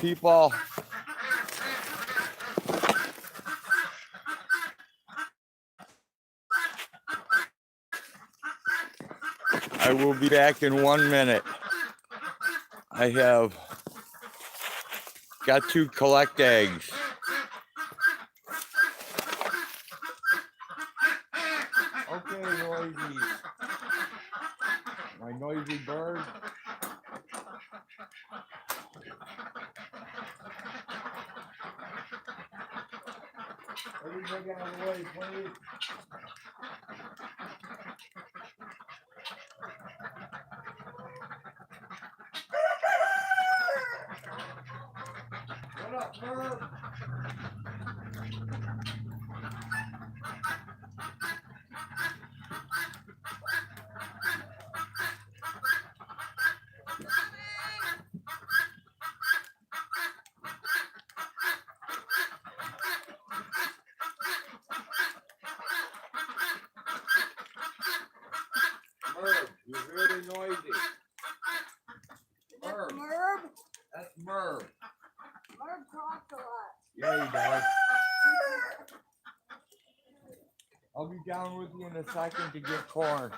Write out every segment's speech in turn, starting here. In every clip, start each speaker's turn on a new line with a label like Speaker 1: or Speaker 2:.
Speaker 1: people. I will be back in 1 minute. I have got to collect eggs. Okay, noisy. My noisy bird. Everybody out of the way, please. What up, Merv? Merv, you're really noisy. Merv.
Speaker 2: Merv?
Speaker 1: That's Merv.
Speaker 2: Merv talks a lot.
Speaker 1: Yeah, he does. I'll be down with you in a second to get corn.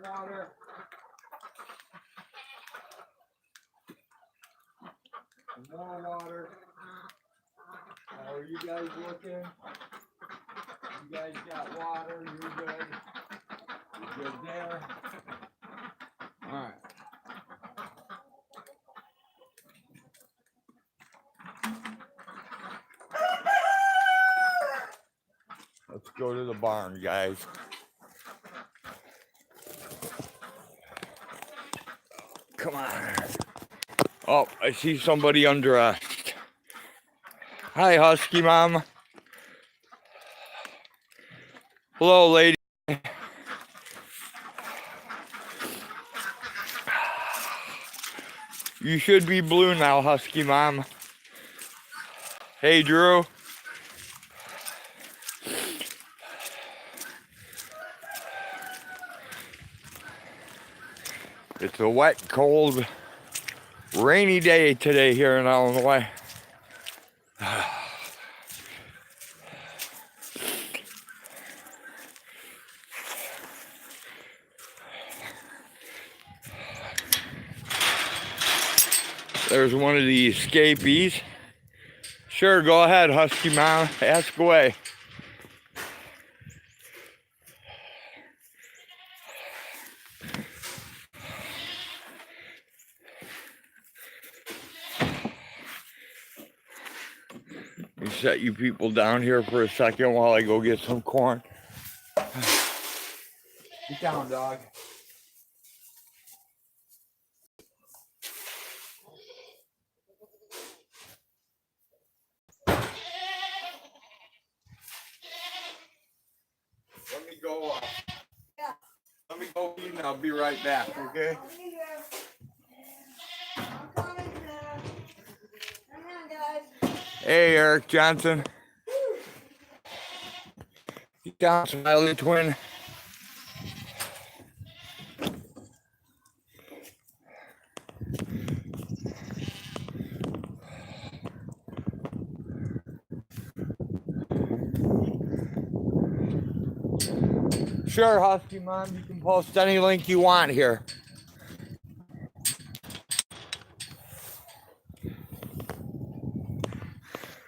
Speaker 1: Water. More water. How are you guys looking? You guys got water, you're good. You're good there. Alright. Let's go to the barn, guys. Come on. Oh, I see somebody undressed. Hi, Husky Mom. Hello, lady. You should be blue now, Husky Mom. Hey, Drew. It's a wet, cold, rainy day today here in Illinois. There's one of the escapees. Sure, go ahead, Husky Mom. Ask away. Let me set you people down here for a second while I go get some corn. Get down, dog. Let me go.
Speaker 2: Yeah.
Speaker 1: Let me go eat and I'll be right back, okay?
Speaker 2: I'm coming now. Come on, guys.
Speaker 1: Hey, Eric Johnson. Get down, Smiley Twin. Sure, Husky Mom, you can post any link you want here.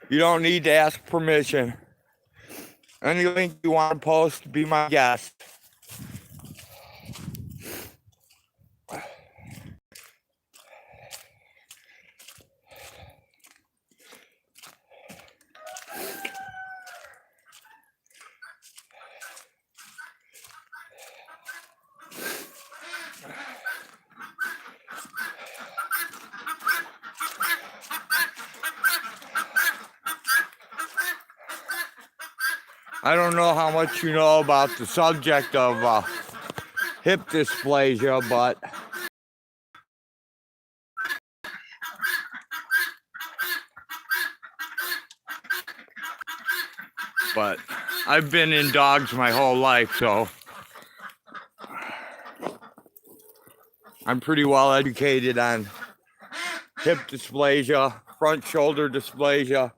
Speaker 1: You don't need to ask permission. Any link you want to post, be my guest. I don't know how much you know about the subject of hip dysplasia, but I've been in dogs my whole life, so I'm pretty well educated on hip dysplasia, front shoulder dysplasia,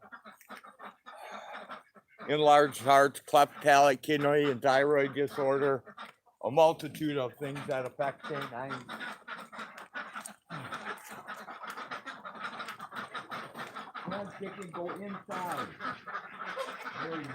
Speaker 1: enlarged hearts, cleft palate, kidney and thyroid disorder, a multitude of things that affect canines. Come on, chicken, go inside. There you go.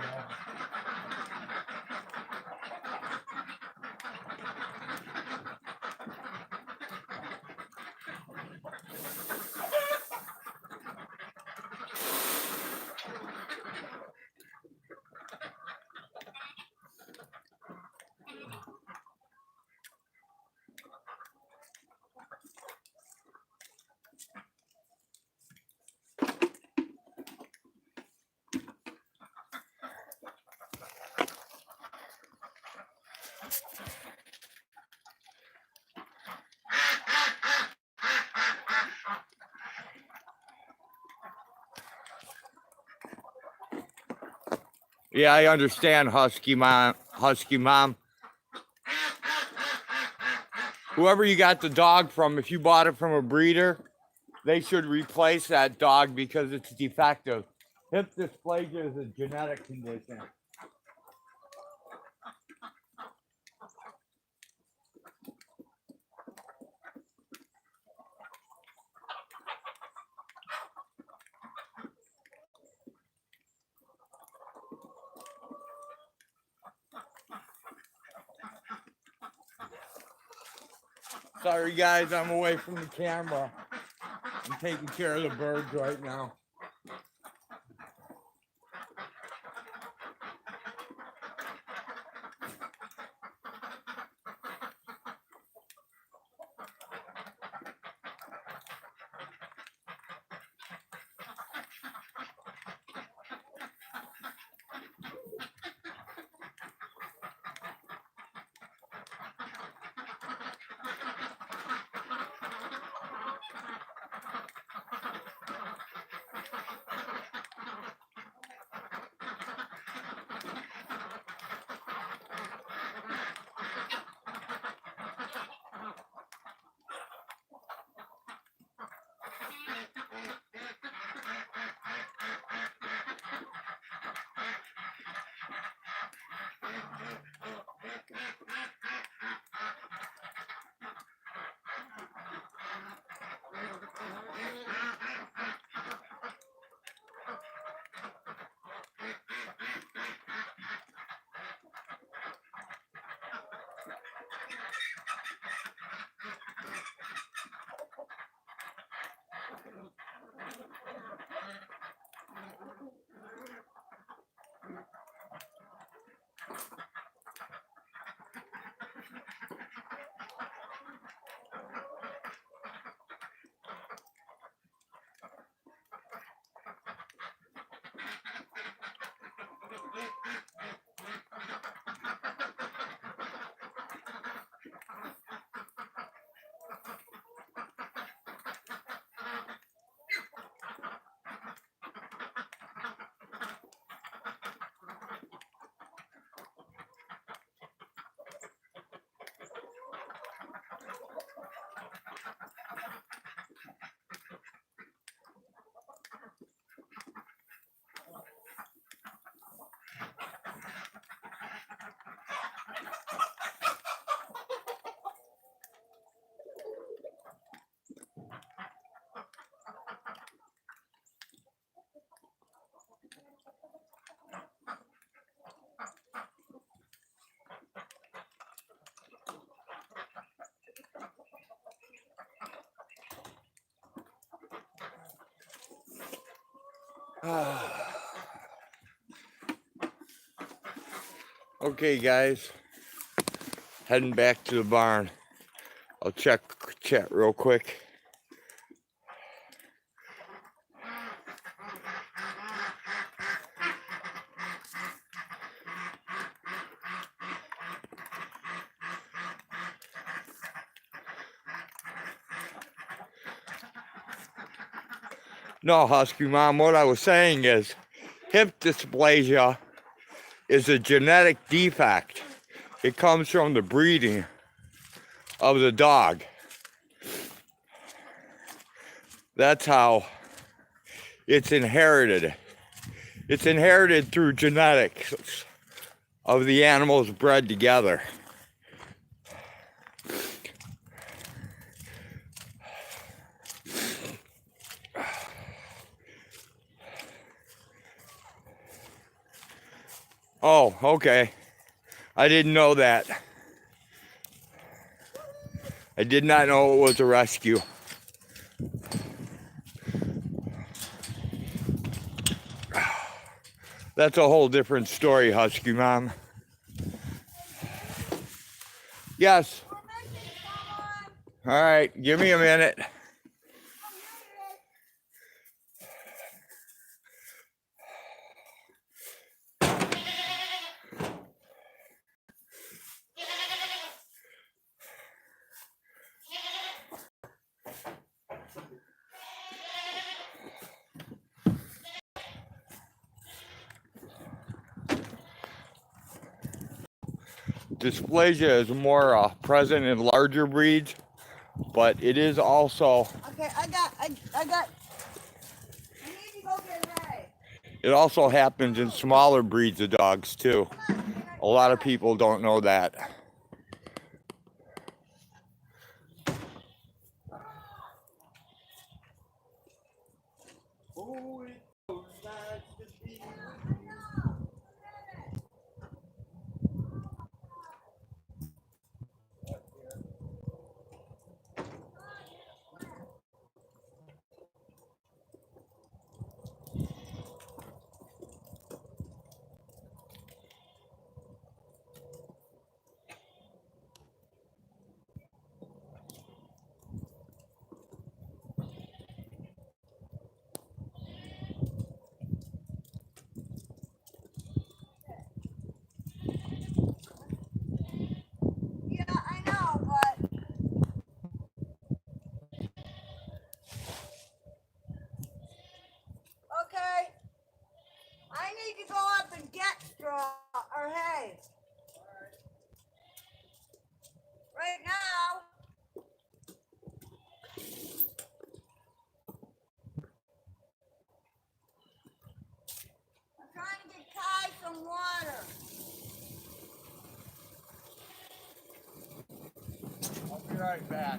Speaker 1: Yeah, I understand, Husky Mom. Husky Mom. Whoever you got the dog from, if you bought it from a breeder, they should replace that dog because it's defective. Hip dysplasia is a genetic condition. Sorry guys, I'm away from the camera. I'm taking care of the birds right now. Okay guys, heading back to the barn. I'll check chat real quick. No, Husky Mom, what I was saying is hip dysplasia is a genetic defect. It comes from the breeding of the dog. That's how it's inherited. It's inherited through genetics of the animals bred together. Oh, okay. I didn't know that. I did not know it was a rescue. That's a whole different story, Husky Mom. Yes. All right, give me a minute. Dysplasia is more present in larger breeds, but it is also.
Speaker 2: Okay, I got. I need to go get hay.
Speaker 1: It also happens in smaller breeds of dogs too. A lot of people don't know that.
Speaker 2: Yeah, I know, but okay. I need to go up and get straw or hay. Right now. I'm trying to get Kai some water.
Speaker 1: I'll be right back.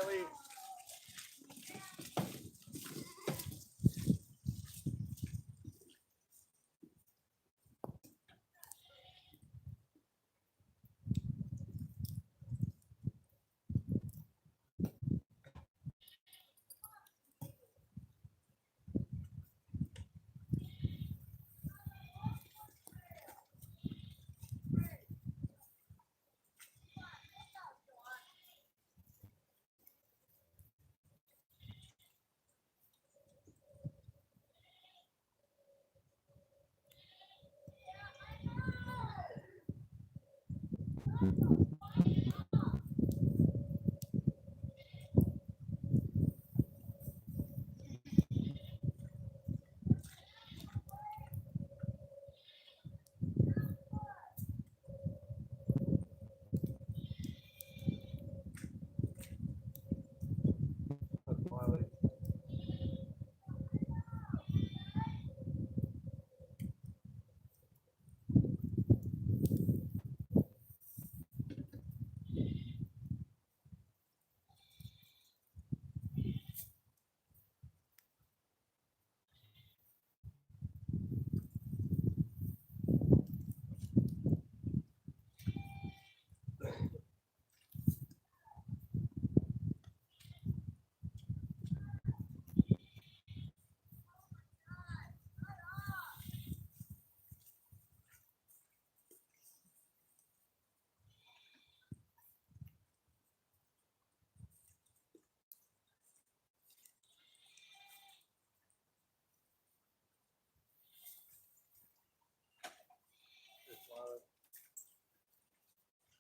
Speaker 1: Smiley.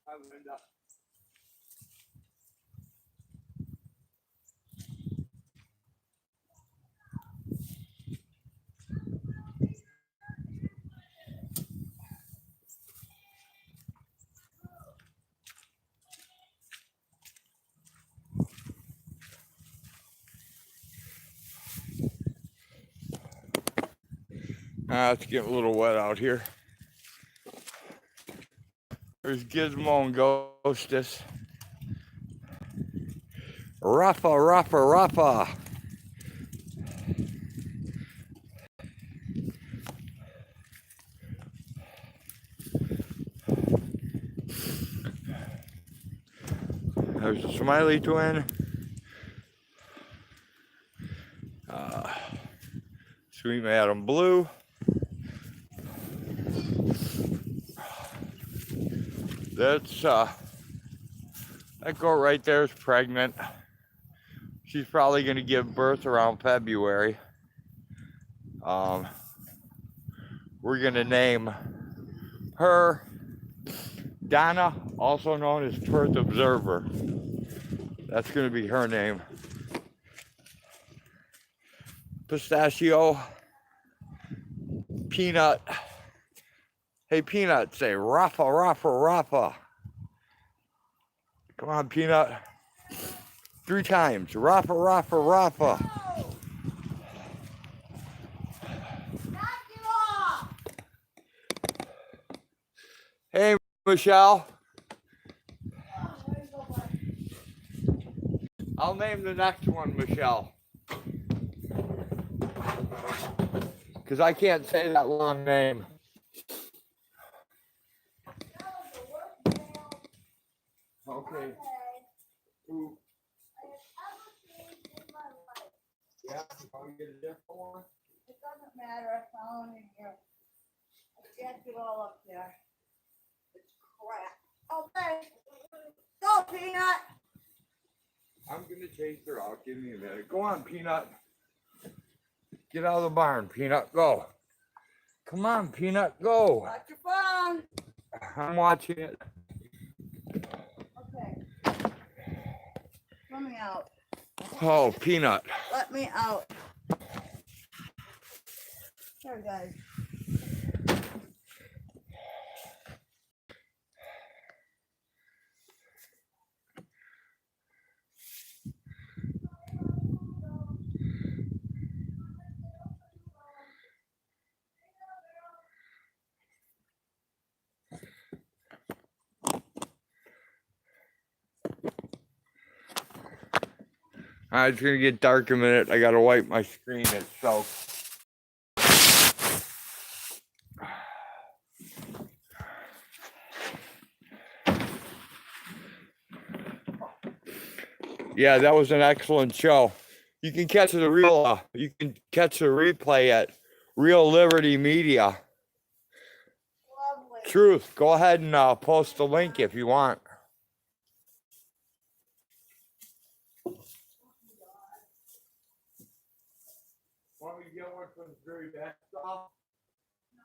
Speaker 1: Hi, Linda. It's getting a little wet out here. There's Gizmo and Ghostess. Rafa, Rafa, Rafa. There's a Smiley twin. Sweet Madam Blue. That's that girl right there is pregnant. She's probably gonna give birth around February. We're gonna name her Donna, also known as Perth Observer. That's gonna be her name. Pistachio, Peanut. Hey, Peanut, say Rafa, Rafa, Rafa. Come on, Peanut. 3 times. Rafa, Rafa, Rafa.
Speaker 2: Knock it off!
Speaker 1: Hey, Michelle. I'll name the next one Michelle. Because I can't say that long name. Okay. Who? Yeah, can we get a different one?
Speaker 2: It doesn't matter, I found it here. I jacked it all up there. It's crap. Okay. Go, Peanut.
Speaker 1: I'm gonna chase her out. Give me a minute. Go on, Peanut. Get out of the barn, Peanut. Go. Come on, Peanut. Go.
Speaker 2: Watch your phone.
Speaker 1: I'm watching it.
Speaker 2: Okay. Let me out.
Speaker 1: Oh, Peanut.
Speaker 2: Let me out. There, guys.
Speaker 1: Alright, it's gonna get dark in a minute. I gotta wipe my screen. It's soaked. Yeah, that was an excellent show. You can catch the replay at Real Liberty Media.
Speaker 2: Lovely.
Speaker 1: Truth, go ahead and post the link if you want. Want me to get one from the very back off?
Speaker 2: No.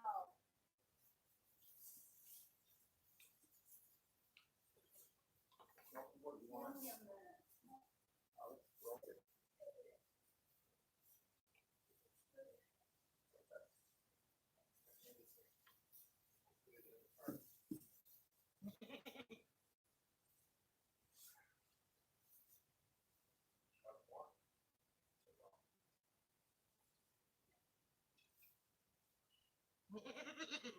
Speaker 2: Give me a minute.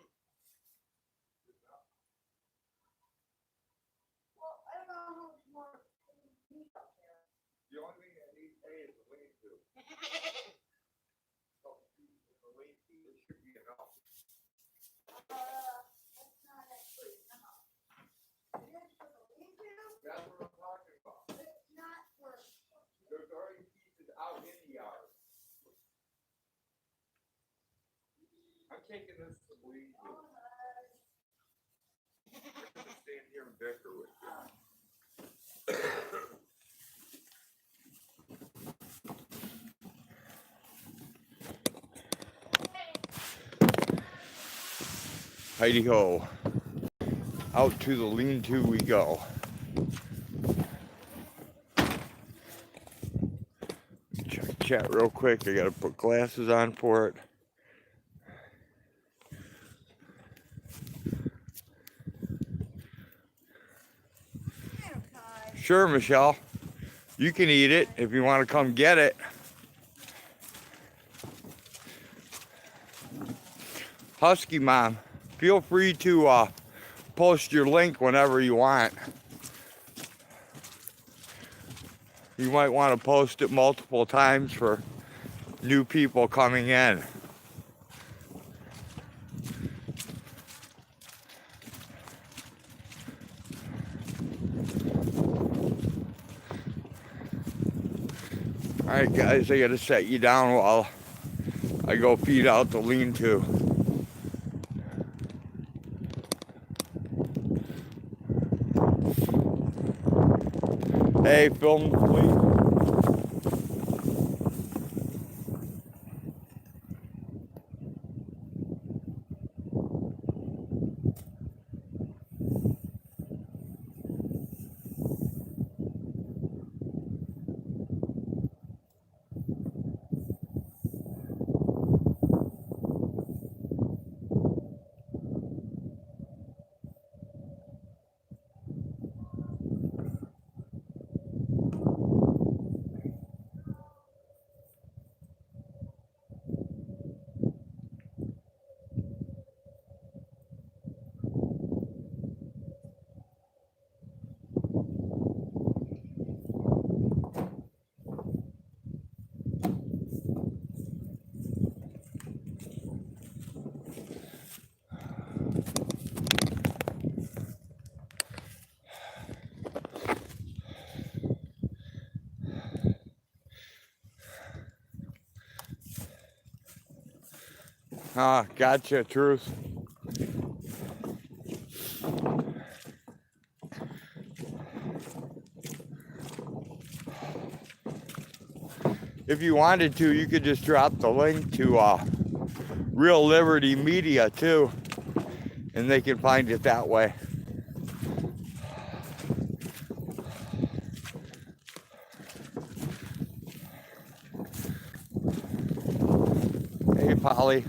Speaker 2: Well, I don't know how much more you need up there.
Speaker 1: The only thing I need to pay is the lean to. So, the lean to, it should be enough.
Speaker 2: That's not actually enough. It is for the lean-to,
Speaker 1: That's what I'm talking about.
Speaker 2: but it's not for.
Speaker 1: There's already pieces out in the yard. I'm taking this to the lean to. I'm gonna stand here and bicker with you. Heidi ho. Out to the lean-to we go. Check chat real quick. I gotta put glasses on for it. Sure, Michelle. You can eat it if you want to come get it. Husky Mom, feel free to post your link whenever you want. You might want to post it multiple times for new people coming in. Alright guys, I gotta set you down while I go feed out the lean-to. Hey, film please. Gotcha, Truth. If you wanted to, you could just drop the link to Real Liberty Media too, and they can find it that way. Hey, Polly.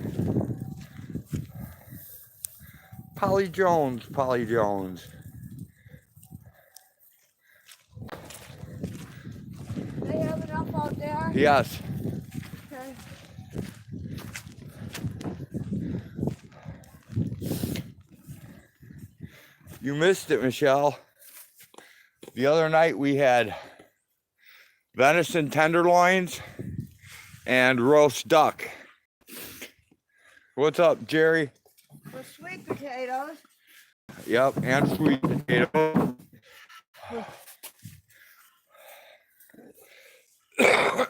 Speaker 1: Polly Jones, Polly Jones.
Speaker 2: They have enough out there?
Speaker 1: Yes.
Speaker 2: Okay.
Speaker 1: You missed it, Michelle. The other night we had venison tenderloins, and roast duck. What's up, Jerry?
Speaker 2: For sweet potatoes.
Speaker 1: Yep, and sweet potato.
Speaker 2: Carrot.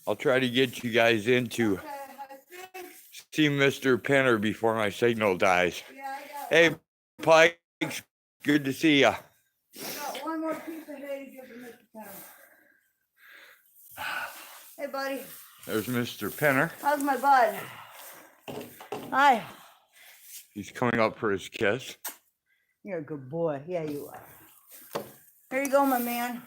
Speaker 1: I'll try to get you guys into
Speaker 2: Okay, I think.
Speaker 1: see Mr. Pinner before my signal dies.
Speaker 2: Yeah, I got.
Speaker 1: Hey, Pikes, good to see ya.
Speaker 2: I got one more piece of hay to give to Mr. Penner. Hey, buddy.
Speaker 1: There's Mr. Pinner.
Speaker 2: How's my bud? Hi.
Speaker 1: He's coming up for his kiss.
Speaker 2: You're a good boy. Yeah, you are. Here you go, my man.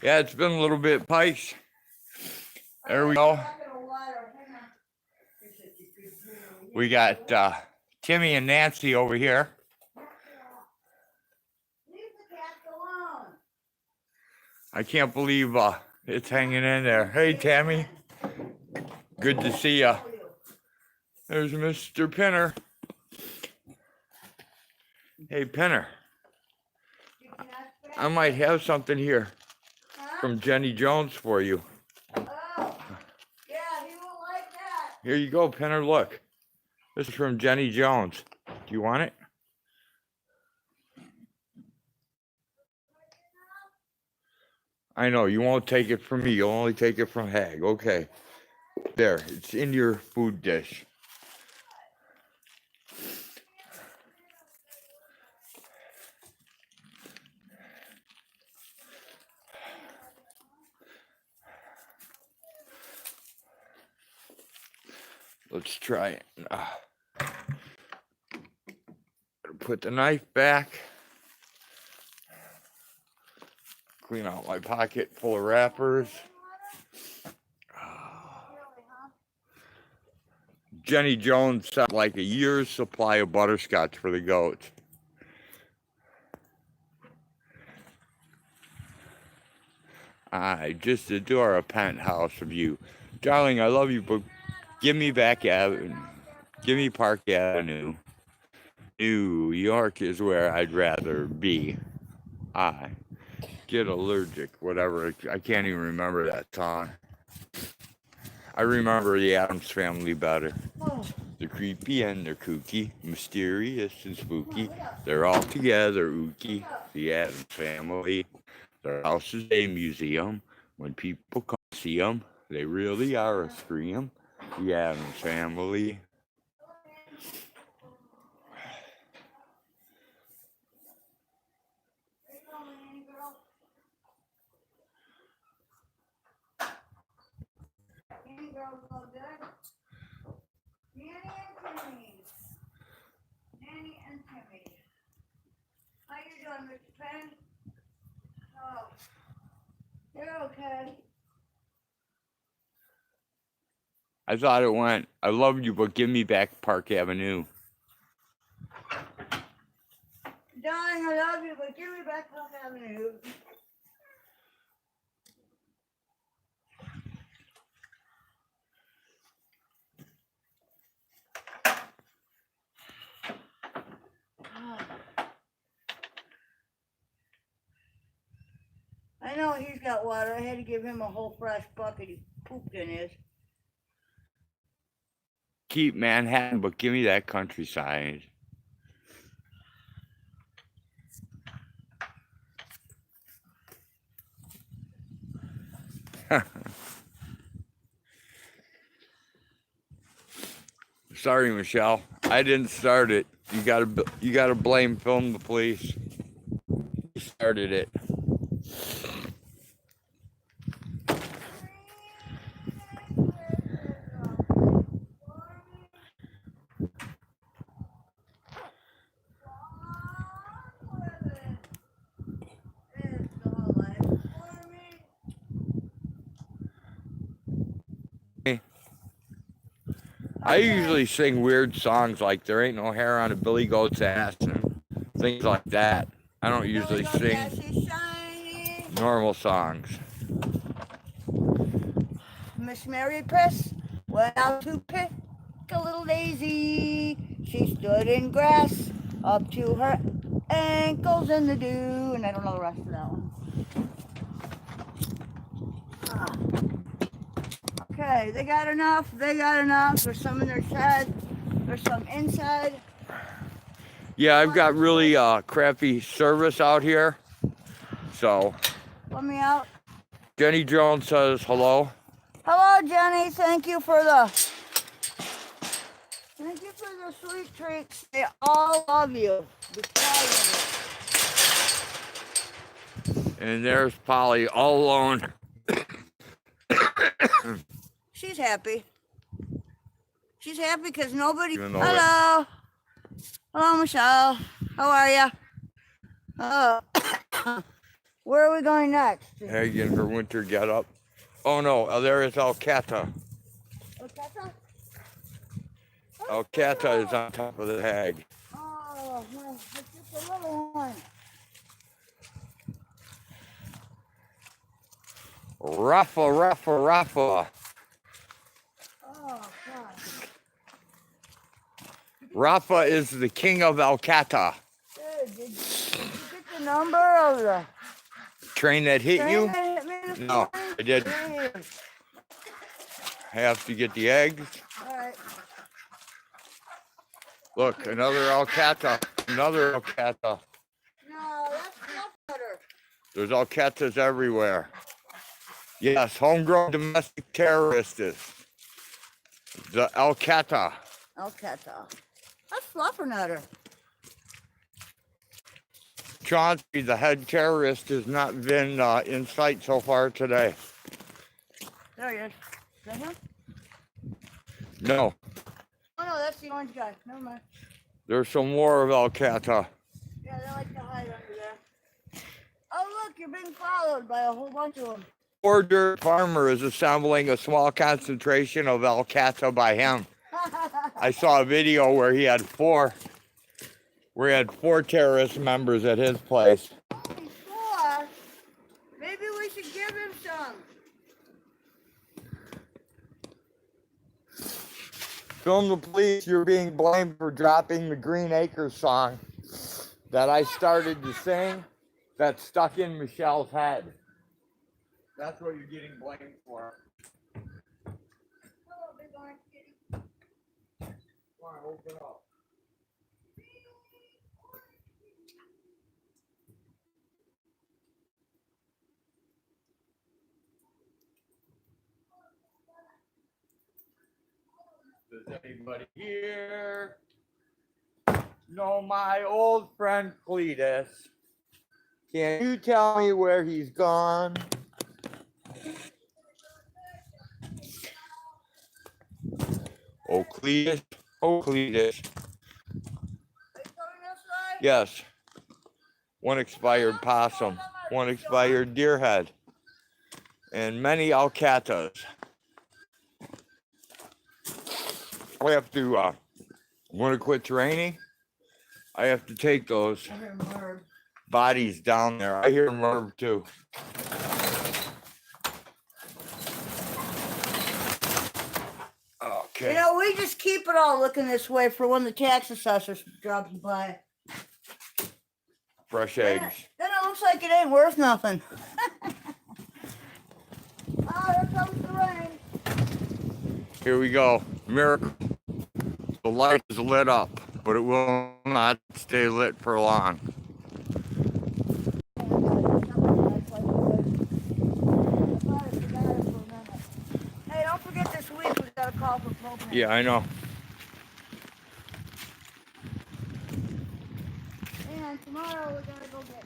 Speaker 1: Yeah, it's been a little bit, Pikes. There we go. We got Timmy and Nancy over here.
Speaker 2: Leave the cats alone.
Speaker 1: I can't believe it's hanging in there. Hey, Tammy. Good to see ya. There's Mr. Pinner. Hey, Pinner. I might have something here from Jenny Jones for you.
Speaker 2: Oh, yeah, he won't like that.
Speaker 1: Here you go, Pinner. Look. This is from Jenny Jones. Do you want it? I know, you won't take it from me. You'll only take it from Hag. Okay. There, it's in your food dish. Let's try it. Put the knife back. Clean out my pocket full of wrappers. Jenny Jones sent like a year's supply of butterscotch for the goats. I just adore a penthouse of you. Darling, I love you, but give me back Avenue. Give me Park Avenue. New York is where I'd rather be. I get allergic, whatever. I can't even remember that song. I remember the Addams Family better. They're creepy and they're kooky, mysterious and spooky. They're all together, ooky. The Addams Family. Their house is a museum. When people come see them, they really are a scream. The Addams Family.
Speaker 2: Nanny and Timmy. How you doing, Mr. Penn? Oh, you're okay.
Speaker 1: I thought it went, I love you, but give me back Park Avenue.
Speaker 2: Darling, I love you, but give me back Park Avenue. I know he's got water. I had to give him a whole fresh bucket. He pooped in his.
Speaker 1: Keep Manhattan, but give me that countryside. Sorry, Michelle. I didn't start it. You gotta blame Film the Police. He started it. I usually sing weird songs like There Ain't No Hair on a Billy Goat's Ass and things like that. I don't usually sing normal songs.
Speaker 2: Miss Mary Press went out to pick a little daisy. She stood in grass up to her ankles in the dew, and I don't know the rest of that one. Okay, they got enough. They got enough. There's some in their shed. There's some inside.
Speaker 1: Yeah, I've got really crappy service out here. So,
Speaker 2: Let me out.
Speaker 1: Jenny Jones says hello.
Speaker 2: Hello, Jenny. Thank you for the sweet treats. They all love you because of
Speaker 1: And there's Polly all alone.
Speaker 2: She's happy. She's happy because nobody.
Speaker 1: Even though
Speaker 2: Hello. Hello, Michelle. How are you? Oh. Where are we going next?
Speaker 1: Hag in her winter getup. Oh no, there is Alcata.
Speaker 2: Alcata?
Speaker 1: Alcata is on top of the hag.
Speaker 2: Oh, no, it's just a little one.
Speaker 1: Rafa.
Speaker 2: Oh, God.
Speaker 1: Rafa is the king of Alcata.
Speaker 2: Dude, did you get the number of the
Speaker 1: Train that hit
Speaker 2: train
Speaker 1: you?
Speaker 2: that hit me this
Speaker 1: No,
Speaker 2: morning?
Speaker 1: I didn't.
Speaker 2: Damn.
Speaker 1: Have to get the eggs.
Speaker 2: All right.
Speaker 1: Look, another Alcata. Another Alcata.
Speaker 2: No, that's not better.
Speaker 1: There's Alcatas everywhere. Yes, homegrown domestic terrorists. The Alcata.
Speaker 2: Alcata. That's fluffernutter.
Speaker 1: Chauncey, the head terrorist, has not been in sight so far today.
Speaker 2: There he is. Is that him?
Speaker 1: No,
Speaker 2: Oh, no, that's the orange guy. Never mind.
Speaker 1: there's some more of Alcata.
Speaker 2: Yeah, they like to hide under there. Oh, look, you're being followed by a whole bunch of them.
Speaker 1: Poor dirt farmer is assembling a small concentration of Alcata by him. I saw a video where he had four terrorist members at his place.
Speaker 2: Only 4? Maybe we should give him some.
Speaker 1: Film the police, you're being blamed for dropping the Green Acres song that I started to sing that stuck in Michelle's head. That's what you're getting blamed for.
Speaker 2: Hello, big orange kitty.
Speaker 1: Come on, open up. Does anybody here know my old friend Cletus? Can you tell me where he's gone? Oh, Cletus. Oh, Cletus.
Speaker 2: Are you coming this way?
Speaker 1: Yes. One expired possum, one expired deer head, and many alcatas. I have to, when it quits raining, I have to take those
Speaker 2: I hear Merv.
Speaker 1: bodies down there. I hear Merv too. Okay.
Speaker 2: You know, we just keep it all looking this way for when the tax assessor drops by.
Speaker 1: Fresh
Speaker 2: Then
Speaker 1: eggs.
Speaker 2: it looks like it ain't worth nothing. Oh, here comes the rain.
Speaker 1: Here we go. Miracle. The light is lit up, but it will not stay lit for long.
Speaker 2: Hey, don't forget this week we got a call for propane.
Speaker 1: Yeah, I know.
Speaker 2: And tomorrow we're gonna go get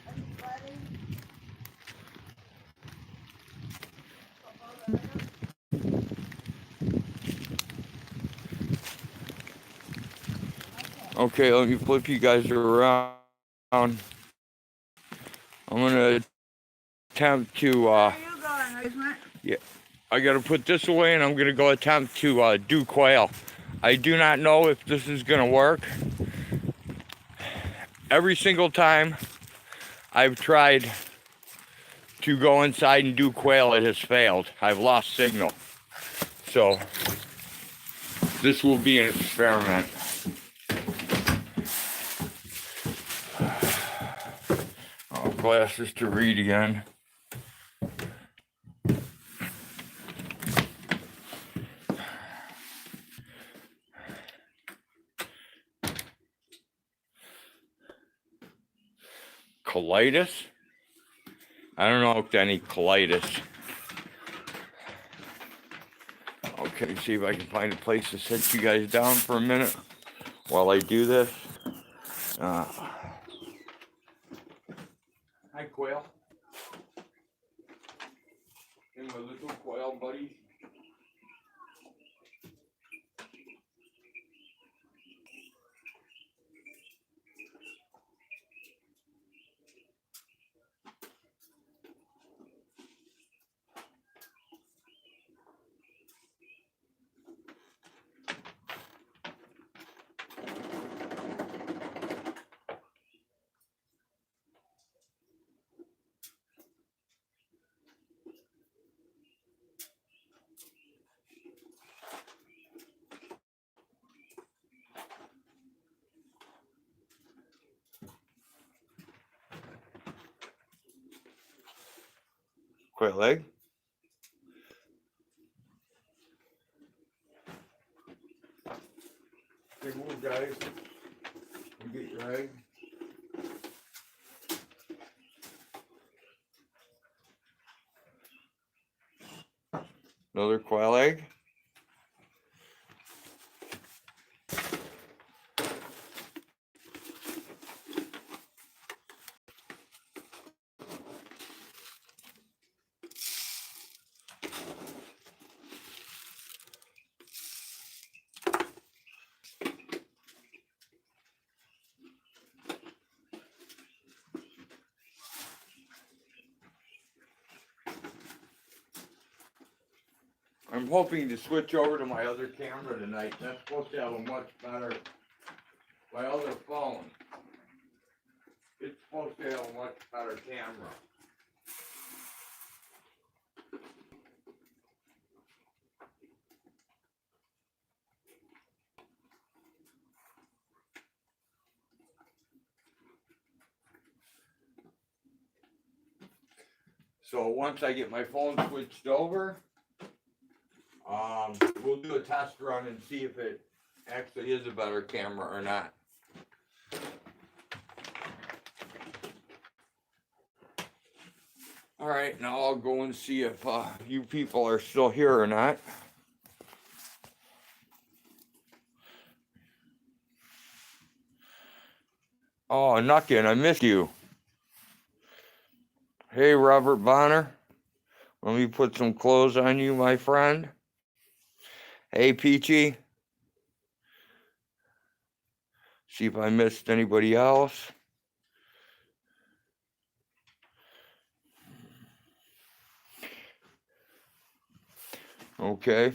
Speaker 2: everybody.
Speaker 1: Okay, let me flip you guys around. I'm gonna attempt to
Speaker 2: Where are you going, Rizman?
Speaker 1: I gotta put this away and I'm gonna go attempt to do quail. I do not know if this is gonna work. Every single time I've tried to go inside and do quail, it has failed. I've lost signal. So This will be an experiment. Oh, glasses to read again. Colitis? I don't know if any colitis. Okay, see if I can find a place to set you guys down for a minute while I do this. Hi, Quail. And my little quail buddies. Quail egg. Big move, guys. You get your egg. Another quail egg. I'm hoping to switch over to my other camera tonight. That's supposed to have a much better, my other phone. It's supposed to have a much better camera. So once I get my phone switched over, we'll do a test run and see if it actually is a better camera or not. All right, now I'll go and see if you people are still here or not. Oh, Nuckin, I missed you. Hey, Robert Bonner. Let me put some clothes on you, my friend. Hey, Peachy. See if I missed anybody else. Okay.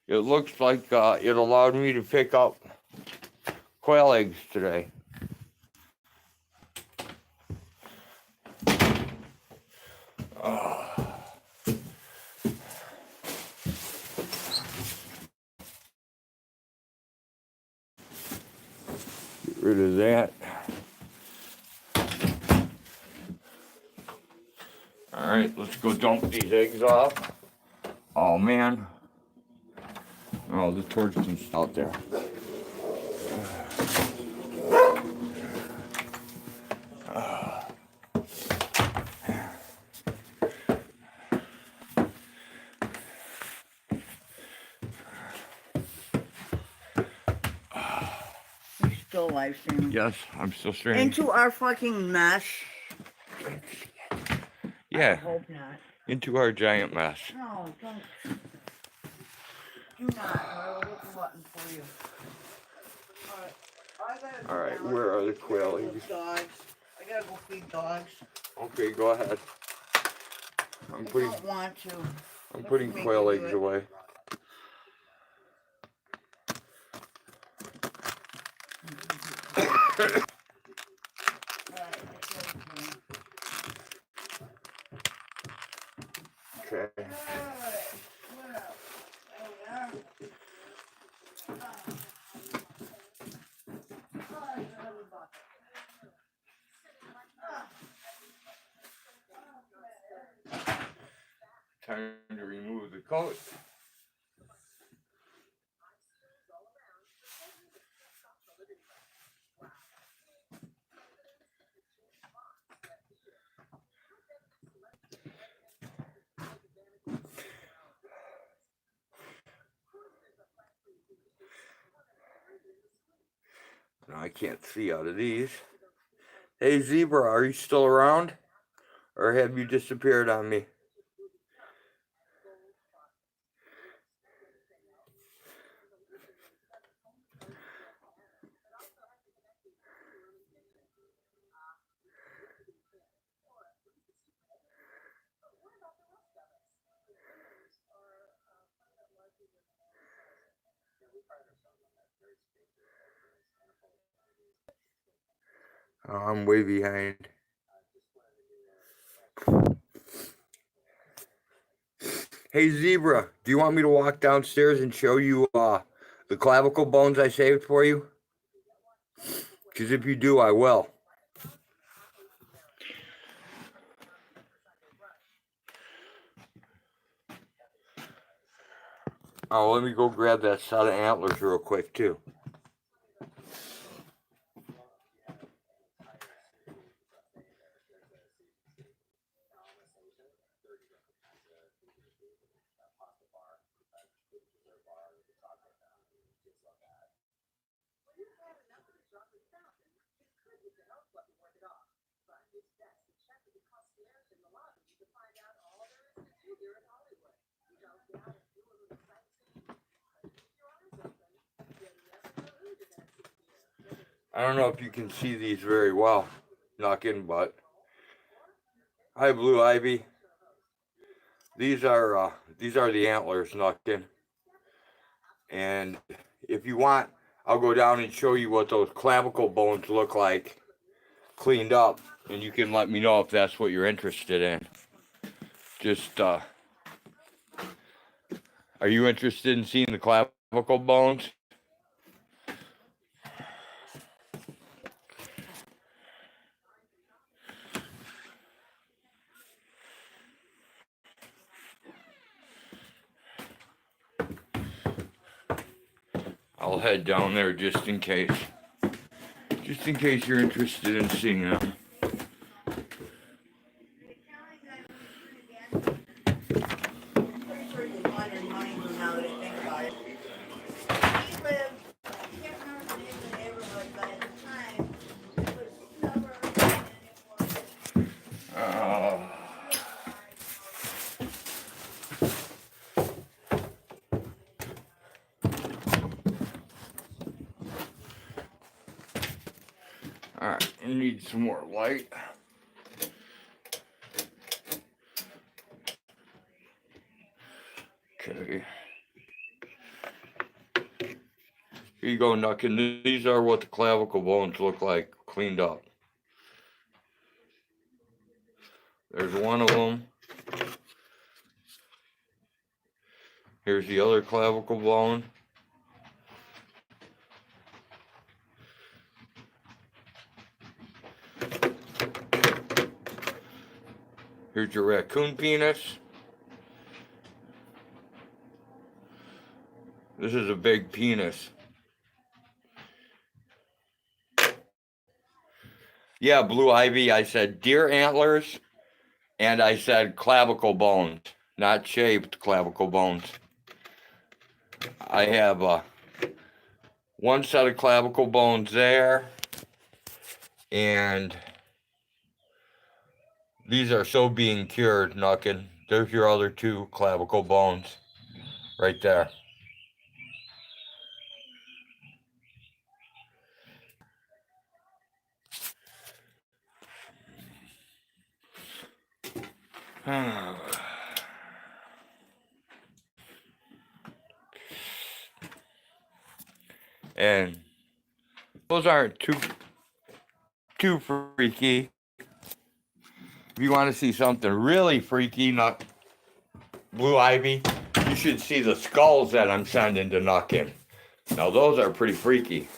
Speaker 1: It looks like it allowed me to pick up quail eggs today. Get rid of that. All right, let's go dump these eggs off. Oh man. Oh, the torch is out there.
Speaker 2: Still live streaming.
Speaker 1: Yes, I'm still streaming.
Speaker 2: Into our fucking mess.
Speaker 1: Yeah.
Speaker 2: I hope not.
Speaker 1: Into our giant mess.
Speaker 2: No, don't. Do not. I will hit the button for you.
Speaker 1: All right, where are the quail eggs?
Speaker 2: Dogs. I gotta go feed dogs.
Speaker 1: Okay, go ahead.
Speaker 2: I don't want to.
Speaker 1: I'm putting quail eggs away. Okay. Time to remove the coat. Now I can't see out of these. Hey Zebra, are you still around? Or have you disappeared on me? Oh, I'm way behind. Hey Zebra, do you want me to walk downstairs and show you the clavicle bones I saved for you? Because if you do, I will. Oh, let me go grab that set of antlers real quick too. I don't know if you can see these very well, knocking, but hi Blue Ivy. These are the antlers, knocking. And if you want, I'll go down and show you what those clavicle bones look like cleaned up, and you can let me know if that's what you're interested in. Just are you interested in seeing the clavicle bones? I'll head down there just in case you're interested in seeing them. Alright, I need some more light. Okay. Here you go, Nuckin. These are what the clavicle bones look like, cleaned up. There's one of them. Here's the other clavicle bone. Here's your raccoon penis. This is a big penis. Yeah, Blue Ivy, I said deer antlers, and I said clavicle bones, not shaped clavicle bones. I have one set of clavicle bones there, and these are so being cured, Nuckin. There's your other two clavicle bones right there. And those aren't too freaky. If you want to see something really freaky, not Blue Ivy, you should see the skulls that I'm sending to Nuckin. Now those are pretty freaky.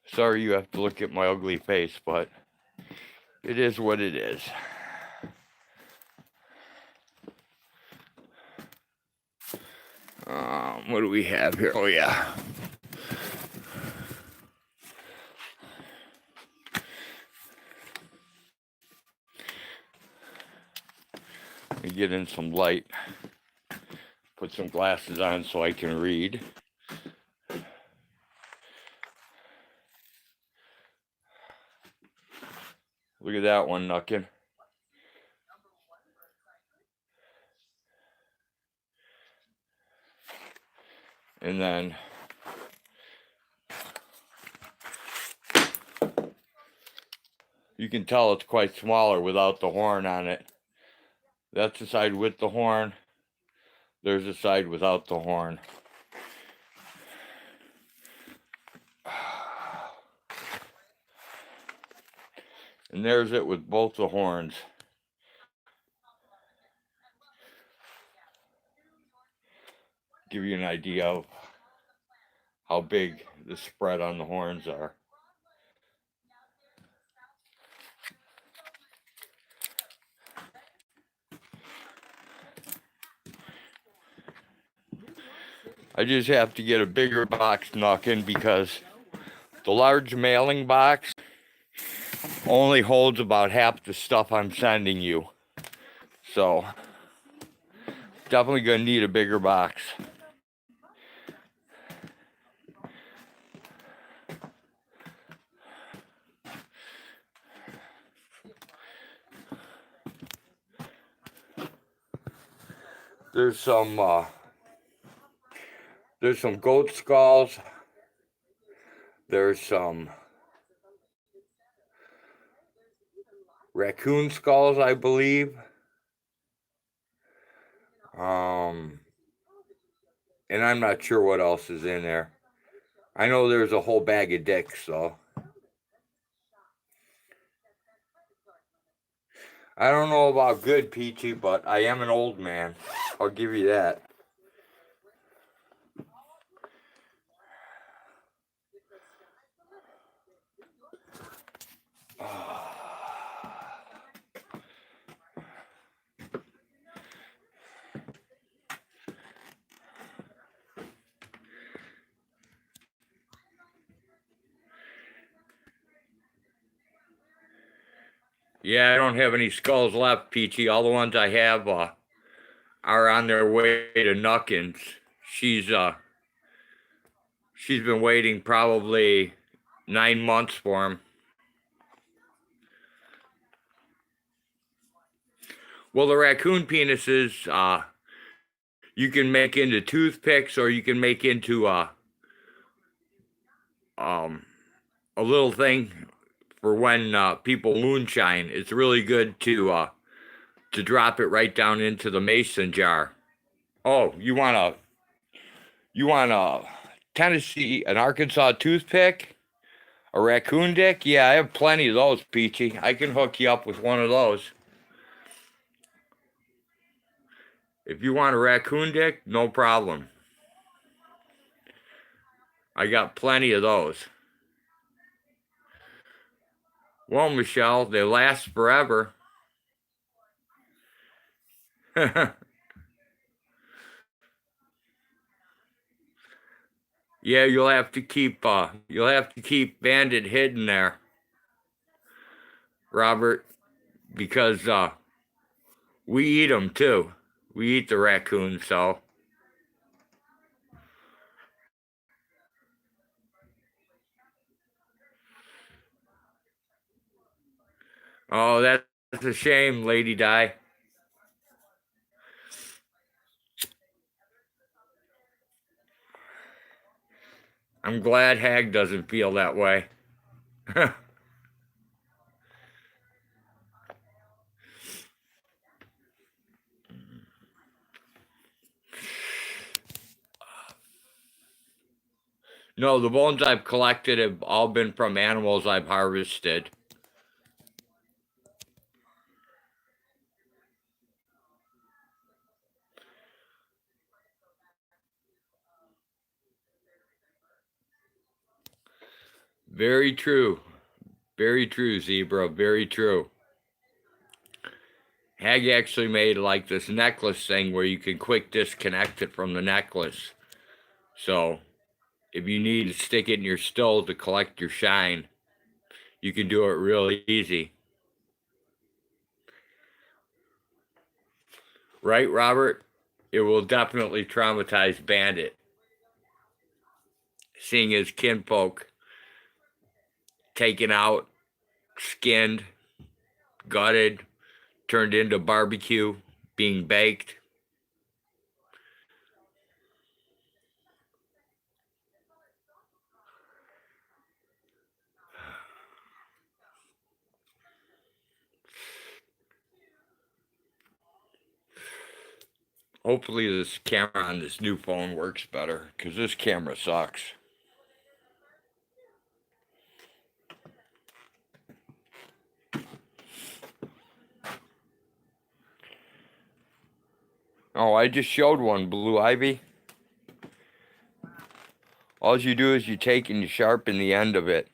Speaker 1: Sorry you have to look at my ugly face, but it is what it is. What do we have here? Oh, yeah. Let me get in some light. Put some glasses on so I can read. Look at that one, Nuckin. And then you can tell it's quite smaller without the horn on it. That's the side with the horn. There's a side without the horn. And there's it with both the horns. Give you an idea of how big the spread on the horns are. I just have to get a bigger box, Nuckin, because the large mailing box only holds about half the stuff I'm sending you. So, definitely gonna need a bigger box. There's some goat skulls. There's some raccoon skulls, I believe. And I'm not sure what else is in there. I know there's a whole bag of dicks, so. I don't know about good, Peachy, but I am an old man. I'll give you that. Yeah, I don't have any skulls left, Peachy. All the ones I have are on their way to Nuckins. She's been waiting probably 9 months for him. Well, the raccoon penises, you can make into toothpicks, or you can make into a little thing for when people moonshine. It's really good to drop it right down into the mason jar. Oh, you want a an Arkansas toothpick? A raccoon dick? Yeah, I have plenty of those, Peachy. I can hook you up with one of those. If you want a raccoon dick, no problem. I got plenty of those. Well, Michelle, they last forever. Yeah, you'll have to keep Bandit hidden there, Robert, because we eat them too. We eat the raccoons, so. Oh, that's a shame, Lady Di. I'm glad Hag doesn't feel that way. No, the bones I've collected have all been from animals I've harvested. Very true. Very true, Zebra. Very true. Hag actually made like this necklace thing where you can quick disconnect it from the necklace. So if you need to stick it in your stove to collect your shine, you can do it really easy. Right, Robert? It will definitely traumatize Bandit. Seeing his kinfolk taken out, skinned, gutted, turned into barbecue, being baked. Hopefully this camera on this new phone works better, because this camera sucks. Oh, I just showed one, Blue Ivy. All you do is you take and you sharpen the end of it.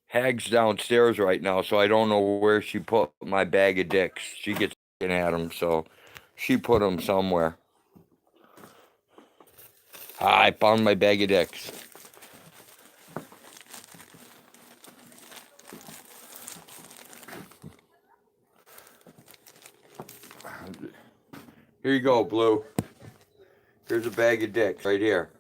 Speaker 1: Hag's downstairs right now, so I don't know where she put my bag of dicks. She gets looking at them, so she put them somewhere. I found my bag of dicks. Here you go, Blue. Here's a bag of dicks right here.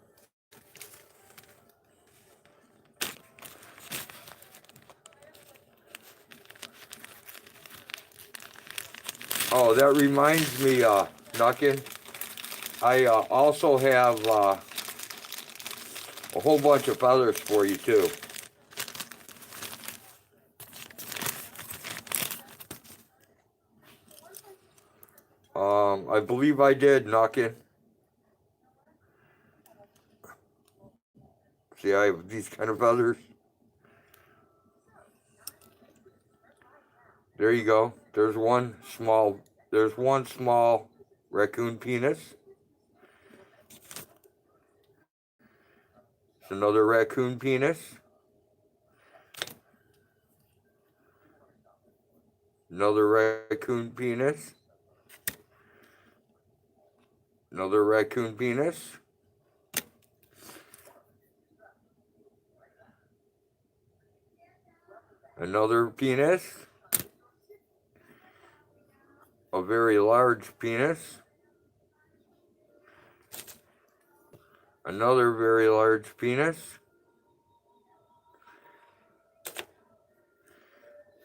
Speaker 1: Oh, that reminds me, Nuckin. I also have a whole bunch of feathers for you, too. I believe I did, Nuckin. See, I have these kind of feathers. There you go. There's one small raccoon penis. It's another raccoon penis. Another raccoon penis. Another raccoon penis. Another penis. A very large penis. Another very large penis.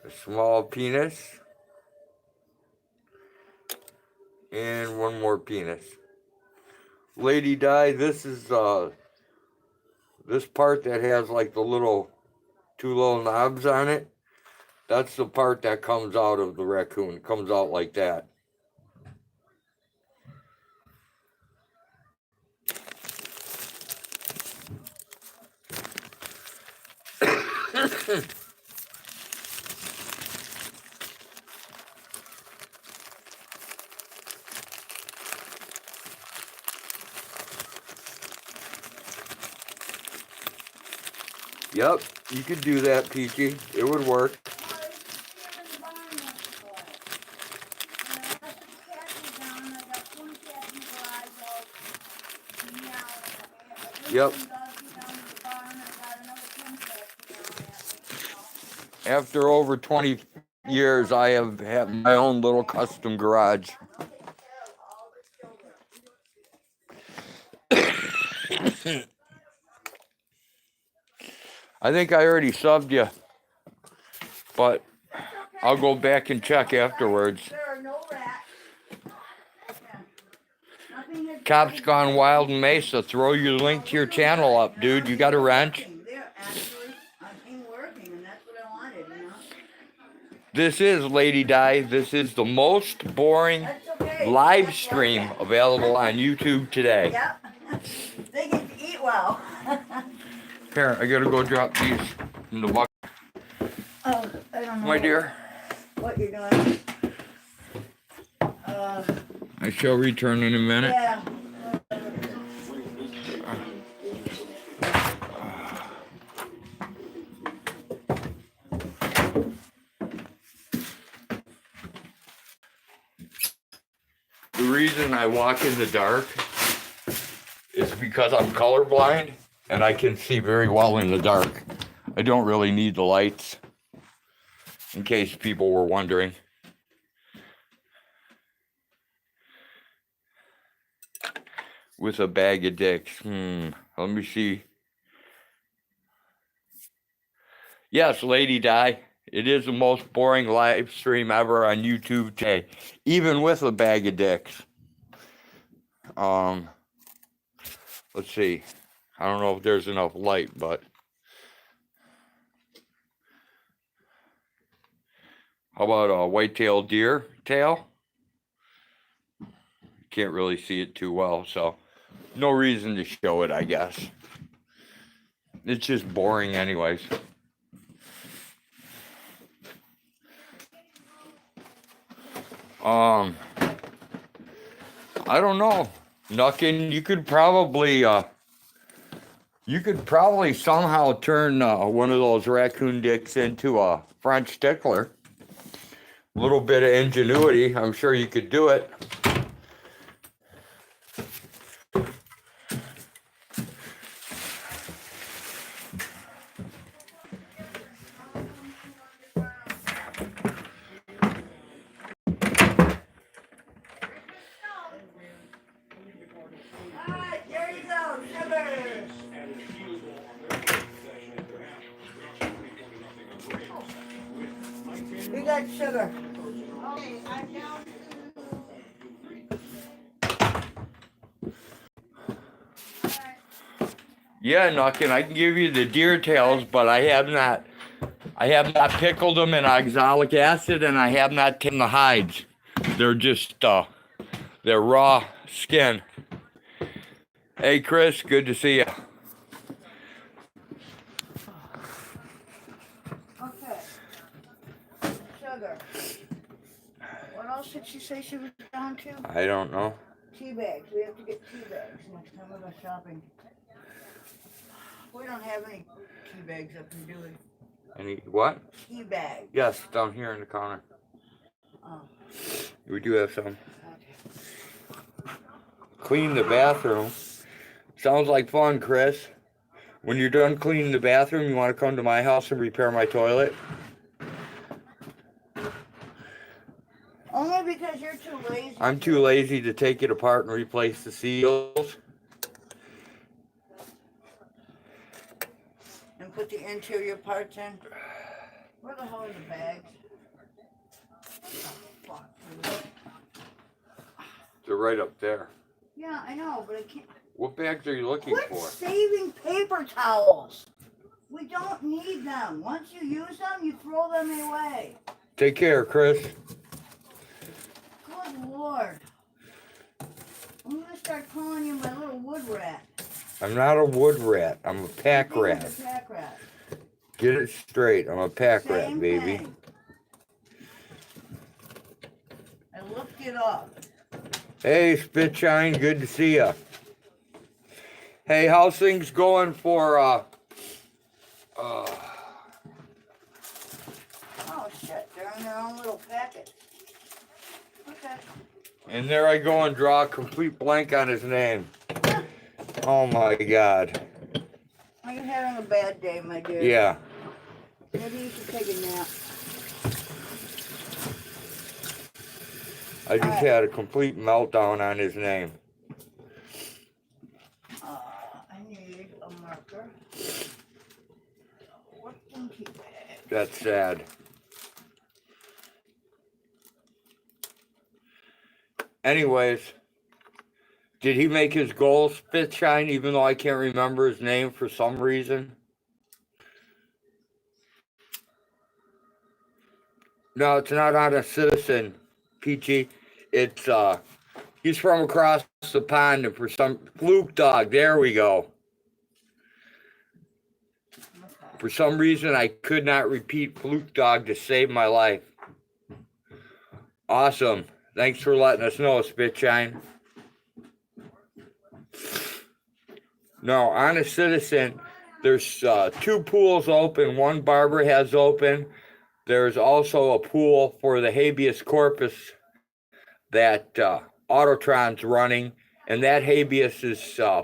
Speaker 1: A small penis. And one more penis. Lady Di, this is this part that has like the two little knobs on it. That's the part that comes out of the raccoon. It comes out like that. Yep, you could do that, Peachy. It would work. Yep. After over 20 years, I have had my own little custom garage. I think I already subbed you, but I'll go back and check afterwards. Cops Gone Wild in Mesa, throw your link to your channel up, dude. You got a wrench? This is Lady Di. This is the most boring live stream available on YouTube today.
Speaker 2: Yep. They get to eat well.
Speaker 1: Here, I gotta go drop these in the bucket.
Speaker 2: Oh, I don't know.
Speaker 1: My dear.
Speaker 2: What you're doing.
Speaker 1: I shall return in a minute.
Speaker 2: Yeah.
Speaker 1: reason I walk in the dark is because I'm colorblind and I can see very well in the dark. I don't really need the lights, in case people were wondering. With a bag of dicks. Let me see. Yes, Lady Di. It is the most boring live stream ever on YouTube today, even with a bag of dicks. Let's see. I don't know if there's enough light, but how about a white-tailed deer tail? Can't really see it too well, so no reason to show it, I guess. It's just boring anyways. I don't know. Nuckin, you could probably somehow turn one of those raccoon dicks into a French tickler. A little bit of ingenuity, I'm sure you could do it.
Speaker 2: There you go, sugar. We got sugar. Okay, I'm down
Speaker 1: Yeah, Nuckin, I can give you the deer tails, but I have not pickled them in oxalic acid, and I have not taken the hides. They're just they're raw skin. Hey, Chris, good to see you.
Speaker 2: Okay. Sugar. What else did she say she was down to?
Speaker 1: I don't know.
Speaker 2: Tea bags. We have to get tea bags next time we go shopping. We don't have any tea bags up here, do we?
Speaker 1: Any what?
Speaker 2: Tea bags.
Speaker 1: Yes, down here in the counter.
Speaker 2: Oh,
Speaker 1: We do have some.
Speaker 2: okay.
Speaker 1: Clean the bathroom. Sounds like fun, Chris. When you're done cleaning the bathroom, you want to come to my house and repair my toilet?
Speaker 2: Only because you're too lazy.
Speaker 1: I'm too lazy to take it apart and replace the seals.
Speaker 2: And put the interior parts in. Where the hell are the bags? What the fuck?
Speaker 1: They're right up there.
Speaker 2: Yeah, I know, but I can't.
Speaker 1: What bags are you looking
Speaker 2: Quit
Speaker 1: for?
Speaker 2: saving paper towels. We don't need them. Once you use them, you throw them away.
Speaker 1: Take care, Chris.
Speaker 2: Good Lord. I'm gonna start calling you my little wood rat.
Speaker 1: I'm not a wood rat. I'm a pack
Speaker 2: You're
Speaker 1: rat.
Speaker 2: a pack rat.
Speaker 1: Get it straight. I'm a pack rat,
Speaker 2: Same
Speaker 1: baby.
Speaker 2: thing. I looked it up.
Speaker 1: Hey, Spitshine, good to see ya. Hey, how's things going for,
Speaker 2: Oh shit, they're in their own little packet. Okay.
Speaker 1: and there I go and draw a complete blank on his name. Oh my God.
Speaker 2: Are you having a bad day, my dear?
Speaker 1: Yeah.
Speaker 2: Maybe you should take a nap.
Speaker 1: I just had a complete meltdown on his name.
Speaker 2: I need a marker. What's in tea bag?
Speaker 1: That's sad. Anyways, did he make his goal spit shine even though I can't remember his name for some reason? No, it's not on a citizen, Peachy. It's he's from across the pond and for some Fluke Dog, there we go. For some reason I could not repeat Fluke Dog to save my life. Awesome. Thanks for letting us know, Spitshine. No, on a citizen, there's 2 pools open. One Barbara has open. There's also a pool for the habeas corpus that Autotron's running, and that Habeus is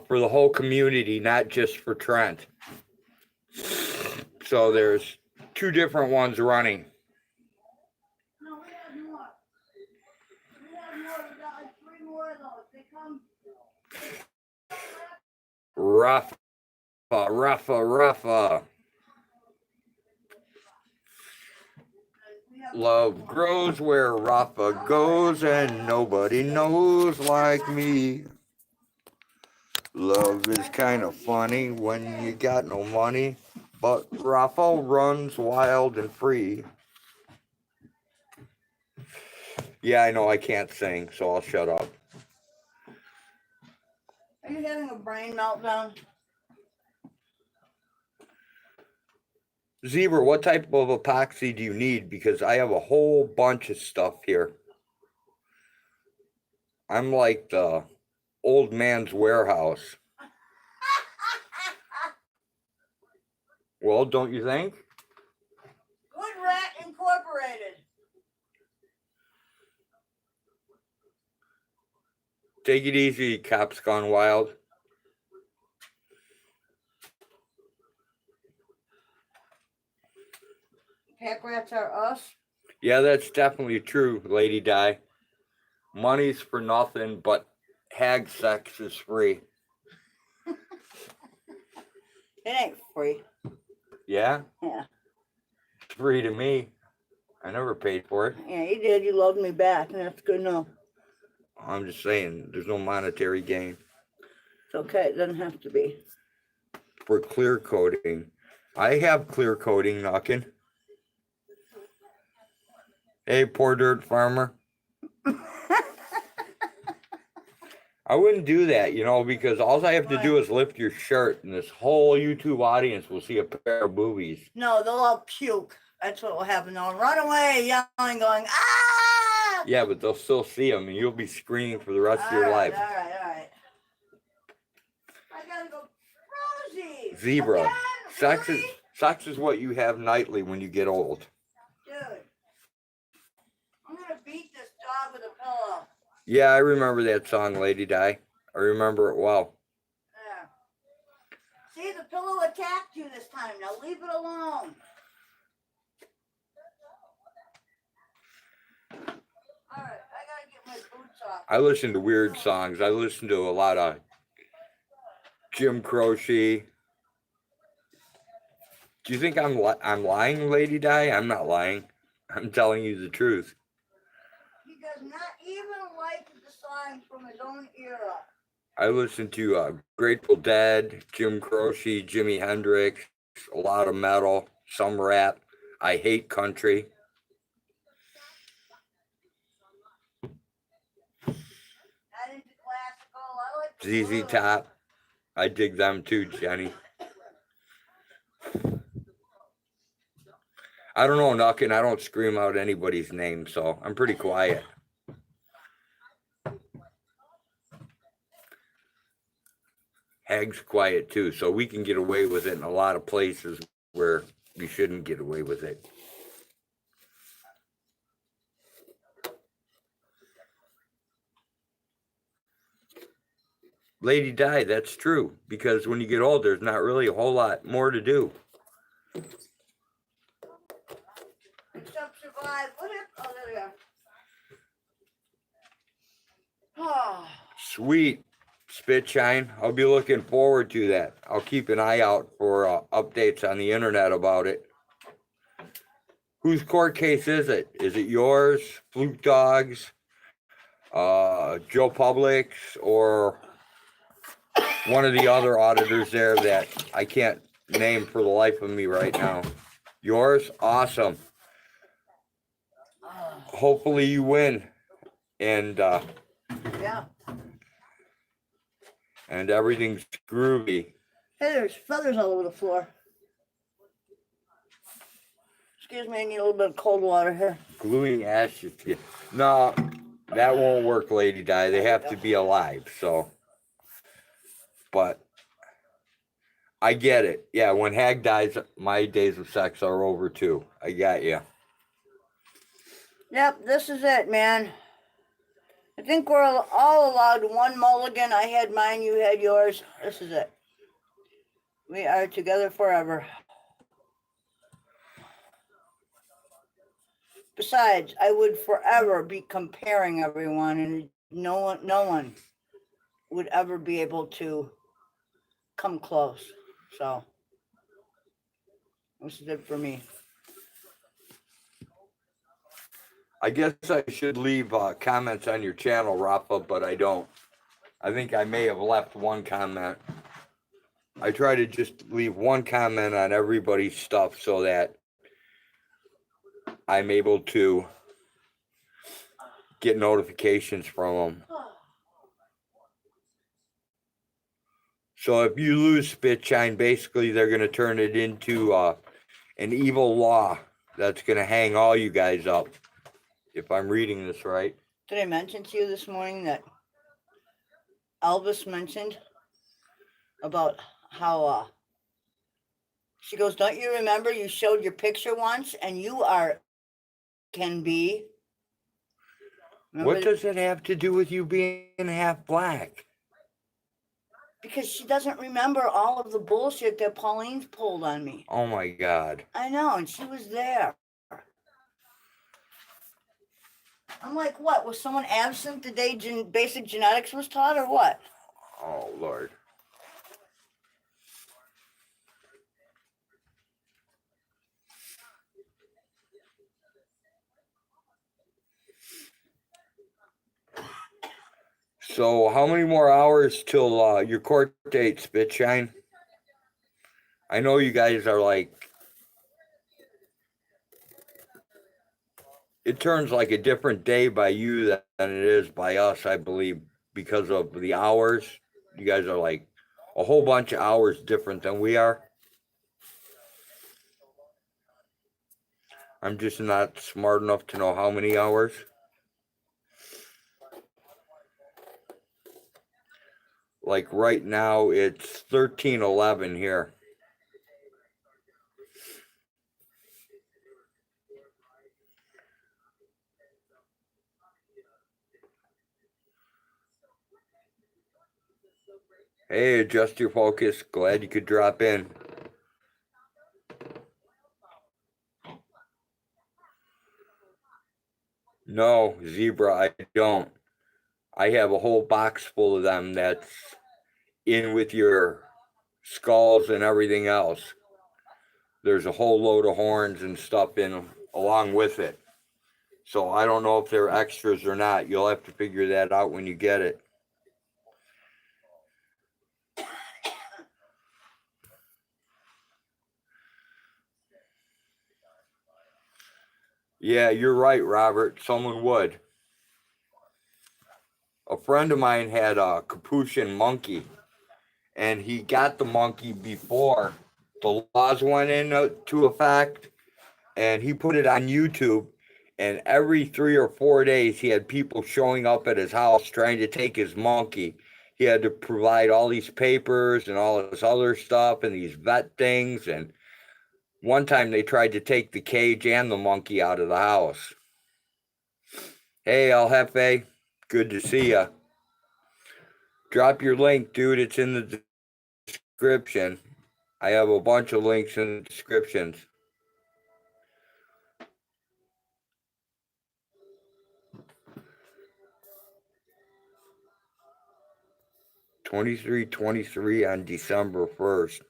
Speaker 1: for the whole community, not just for Trent. So there's 2 different ones running.
Speaker 2: No, we have more. We have more. We got like 3 more of those. They come.
Speaker 1: Rougha. Love grows where Rafa goes, and nobody knows like me. Love is kind of funny when you got no money, but Rafa runs wild and free. Yeah, I know I can't sing, so I'll shut up.
Speaker 2: Are you having a brain meltdown?
Speaker 1: Zebra, what type of epoxy do you need? Because I have a whole bunch of stuff here. I'm like the old man's warehouse. Well, don't you think?
Speaker 2: Good Rat Incorporated.
Speaker 1: Take it easy, Cops Gone Wild.
Speaker 2: Pack rats are us.
Speaker 1: Yeah, that's definitely true, Lady Di. Money's for nothing, but hag sex is free.
Speaker 2: It ain't free.
Speaker 1: Yeah?
Speaker 2: Yeah.
Speaker 1: It's free to me. I never paid for it.
Speaker 2: Yeah, you did. You loved me back, and that's good enough.
Speaker 1: I'm just saying, there's no monetary gain.
Speaker 2: It's okay. It doesn't have to be.
Speaker 1: For clear coating. I have clear coating knocking. Hey, poor dirt farmer. I wouldn't do that, because all I have to do is lift your shirt and this whole YouTube audience will see a pair of boobies.
Speaker 2: No, they'll all puke. That's what will happen. They'll run away yelling, going, ah!
Speaker 1: Yeah, but they'll still see them and you'll be screaming for the rest of your life.
Speaker 2: All right. I gotta go Rosie.
Speaker 1: Zebra.
Speaker 2: Again?
Speaker 1: Sex is what you have nightly when you get old.
Speaker 2: Dude, I'm gonna beat this dog with a pillow.
Speaker 1: Yeah, I remember that song, Lady Di. I remember it well.
Speaker 2: Yeah. See, the pillow attacked you this time. Now leave it alone. All right, I gotta get my boots off.
Speaker 1: I listen to weird songs. I listen to a lot of Jim Croce. Do you think I'm lying, Lady Di? I'm not lying. I'm telling you the truth.
Speaker 2: He does not even like the songs from his own era.
Speaker 1: I listen to Grateful Dead, Jim Croce, Jimi Hendrix, a lot of metal, some rap. I hate country.
Speaker 2: Not into classical. I like
Speaker 1: ZZ
Speaker 2: blues.
Speaker 1: Top. I dig them too, Jenny. I don't know, Nuckin. I don't scream out anybody's name, so I'm pretty quiet. Hag's quiet too, so we can get away with it in a lot of places where we shouldn't get away with it. Lady Di, that's true, because when you get old, there's not really a whole lot more to do.
Speaker 2: Except survive. What if? Oh, there we are. Oh.
Speaker 1: Sweet. Spitshine. I'll be looking forward to that. I'll keep an eye out for updates on the internet about it. Whose court case is it? Is it yours, Fluke Dogs, Joe Publix, or one of the other auditors there that I can't name for the life of me right now? Yours? Awesome. Hopefully you win. And
Speaker 2: Yeah.
Speaker 1: and everything's groovy.
Speaker 2: Hey, there's feathers all over the floor. Excuse me, I need a little bit of cold water here.
Speaker 1: Gluing ashes. No, that won't work, Lady Di. They have to be alive, so. But I get it. Yeah, when Hag dies, my days of sex are over too. I got you.
Speaker 2: Yep, this is it, man. I think we're all allowed one mulligan. I had mine, you had yours. This is it. We are together forever. Besides, I would forever be comparing everyone, and no one would ever be able to come close. So this is it for me.
Speaker 1: I guess I should leave comments on your channel, Rafa, but I don't. I think I may have left one comment. I try to just leave one comment on everybody's stuff so that I'm able to get notifications from them. So if you lose Spitshine, basically they're going to turn it into an evil law that's going to hang all you guys up, if I'm reading this right.
Speaker 2: Did I mention to you this morning that Elvis mentioned about how she goes, don't you remember you showed your picture once and you can be. Remember?
Speaker 1: What does it have to do with you being half black?
Speaker 2: Because she doesn't remember all of the bullshit that Pauline's pulled on me.
Speaker 1: Oh my God.
Speaker 2: I know, and she was there. I'm like, what? Was someone absent the day basic genetics was taught or what?
Speaker 1: Oh, Lord. So how many more hours till your court date, Spitshine? I know you guys are like, it turns like a different day by you than it is by us, I believe, because of the hours. You guys are like a whole bunch of hours different than we are. I'm just not smart enough to know how many hours. Like right now, it's 13:11 here. Hey, adjust your focus. Glad you could drop in. No, Zebra, I don't. I have a whole box full of them that's in with your skulls and everything else. There's a whole load of horns and stuff in along with it. So I don't know if they're extras or not. You'll have to figure that out when you get it. Yeah, you're right, Robert. Someone would. A friend of mine had a Capuchin monkey, and he got the monkey before the laws went into effect, and he put it on YouTube. And every 3 or 4 days, he had people showing up at his house trying to take his monkey. He had to provide all these papers and all this other stuff and these vet things. And one time they tried to take the cage and the monkey out of the house. Hey, El Jefe, good to see ya. Drop your link, dude. It's in the description. I have a bunch of links in the descriptions. (23:23) on December 1st.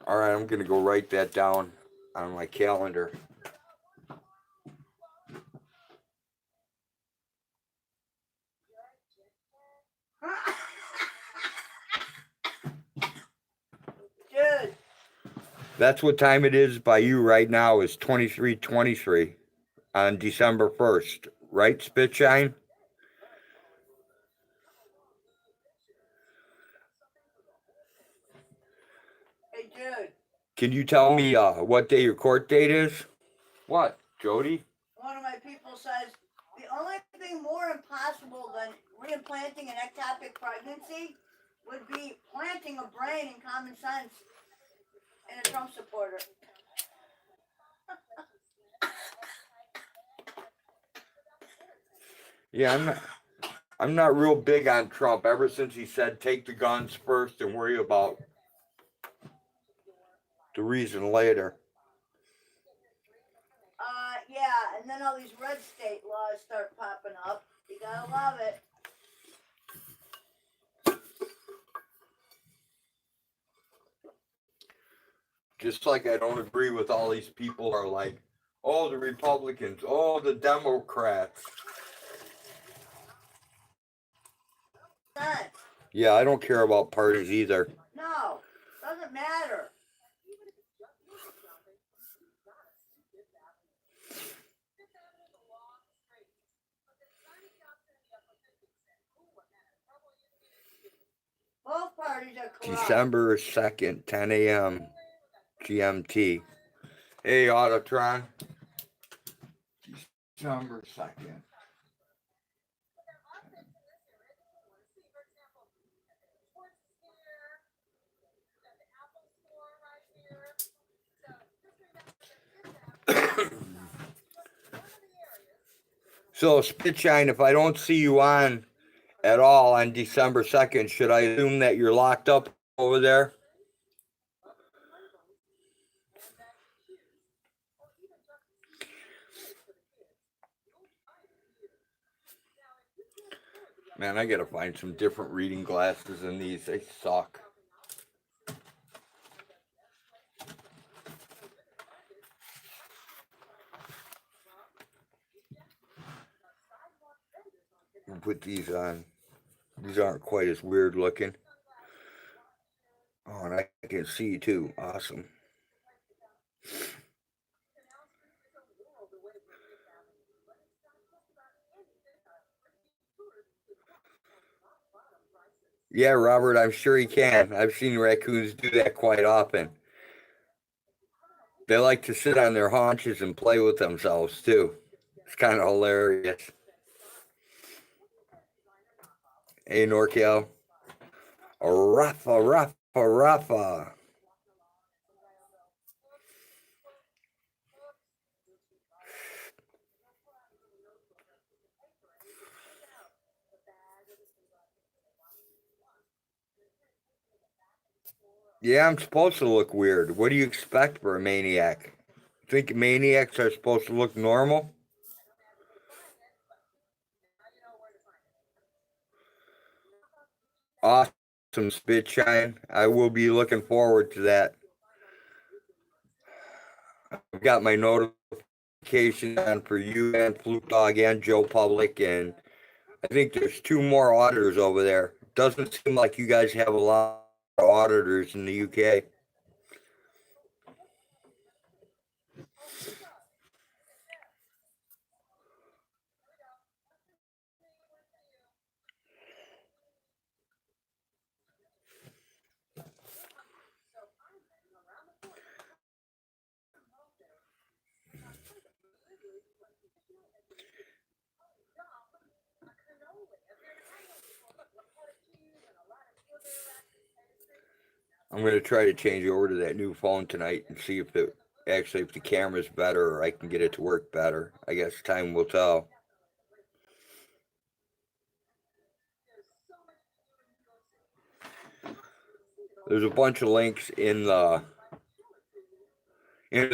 Speaker 1: All right, I'm gonna go write that down on my calendar.
Speaker 2: Dude.
Speaker 1: That's what time it is by you right now, is 23:23 on December 1st. Right, Spitshine?
Speaker 2: Hey, dude.
Speaker 1: Can you tell me what day your court date is? What, Jody?
Speaker 2: One of my people says the only thing more impossible than reimplanting an ectopic pregnancy would be planting a brain and common sense in a Trump supporter.
Speaker 1: Yeah, I'm not real big on Trump ever since he said take the guns first and worry about the reason later.
Speaker 2: Yeah, and then all these red state laws start popping up. You gotta love it.
Speaker 1: Just like I don't agree with all these people are like, oh, the Republicans, oh, the Democrats.
Speaker 2: None.
Speaker 1: Yeah, I don't care about parties either.
Speaker 2: No, doesn't matter. Both parties are corrupt.
Speaker 1: December 2nd, 10 a.m. GMT. Hey, Autotron. December 2nd. So, Spitshine, if I don't see you on at all on December 2nd, should I assume that you're locked up over there? Man, I gotta find some different reading glasses than these. They suck. I'll put these on. These aren't quite as weird looking. Oh, and I can see too. Awesome. Yeah, Robert, I'm sure he can. I've seen raccoons do that quite often. They like to sit on their haunches and play with themselves too. It's kind of hilarious. Hey, NorCal. Rafa. Yeah, I'm supposed to look weird. What do you expect for a maniac? Think maniacs are supposed to look normal? Awesome, Spitshine. I will be looking forward to that. I've got my notification on for you and Flute Dog and Joe Public, and I think there's 2 more auditors over there. Doesn't seem like you guys have a lot of auditors in the UK. I'm going to try to change over to that new phone tonight and see if if the camera's better or I can get it to work better. I guess time will tell. There's a bunch of links in the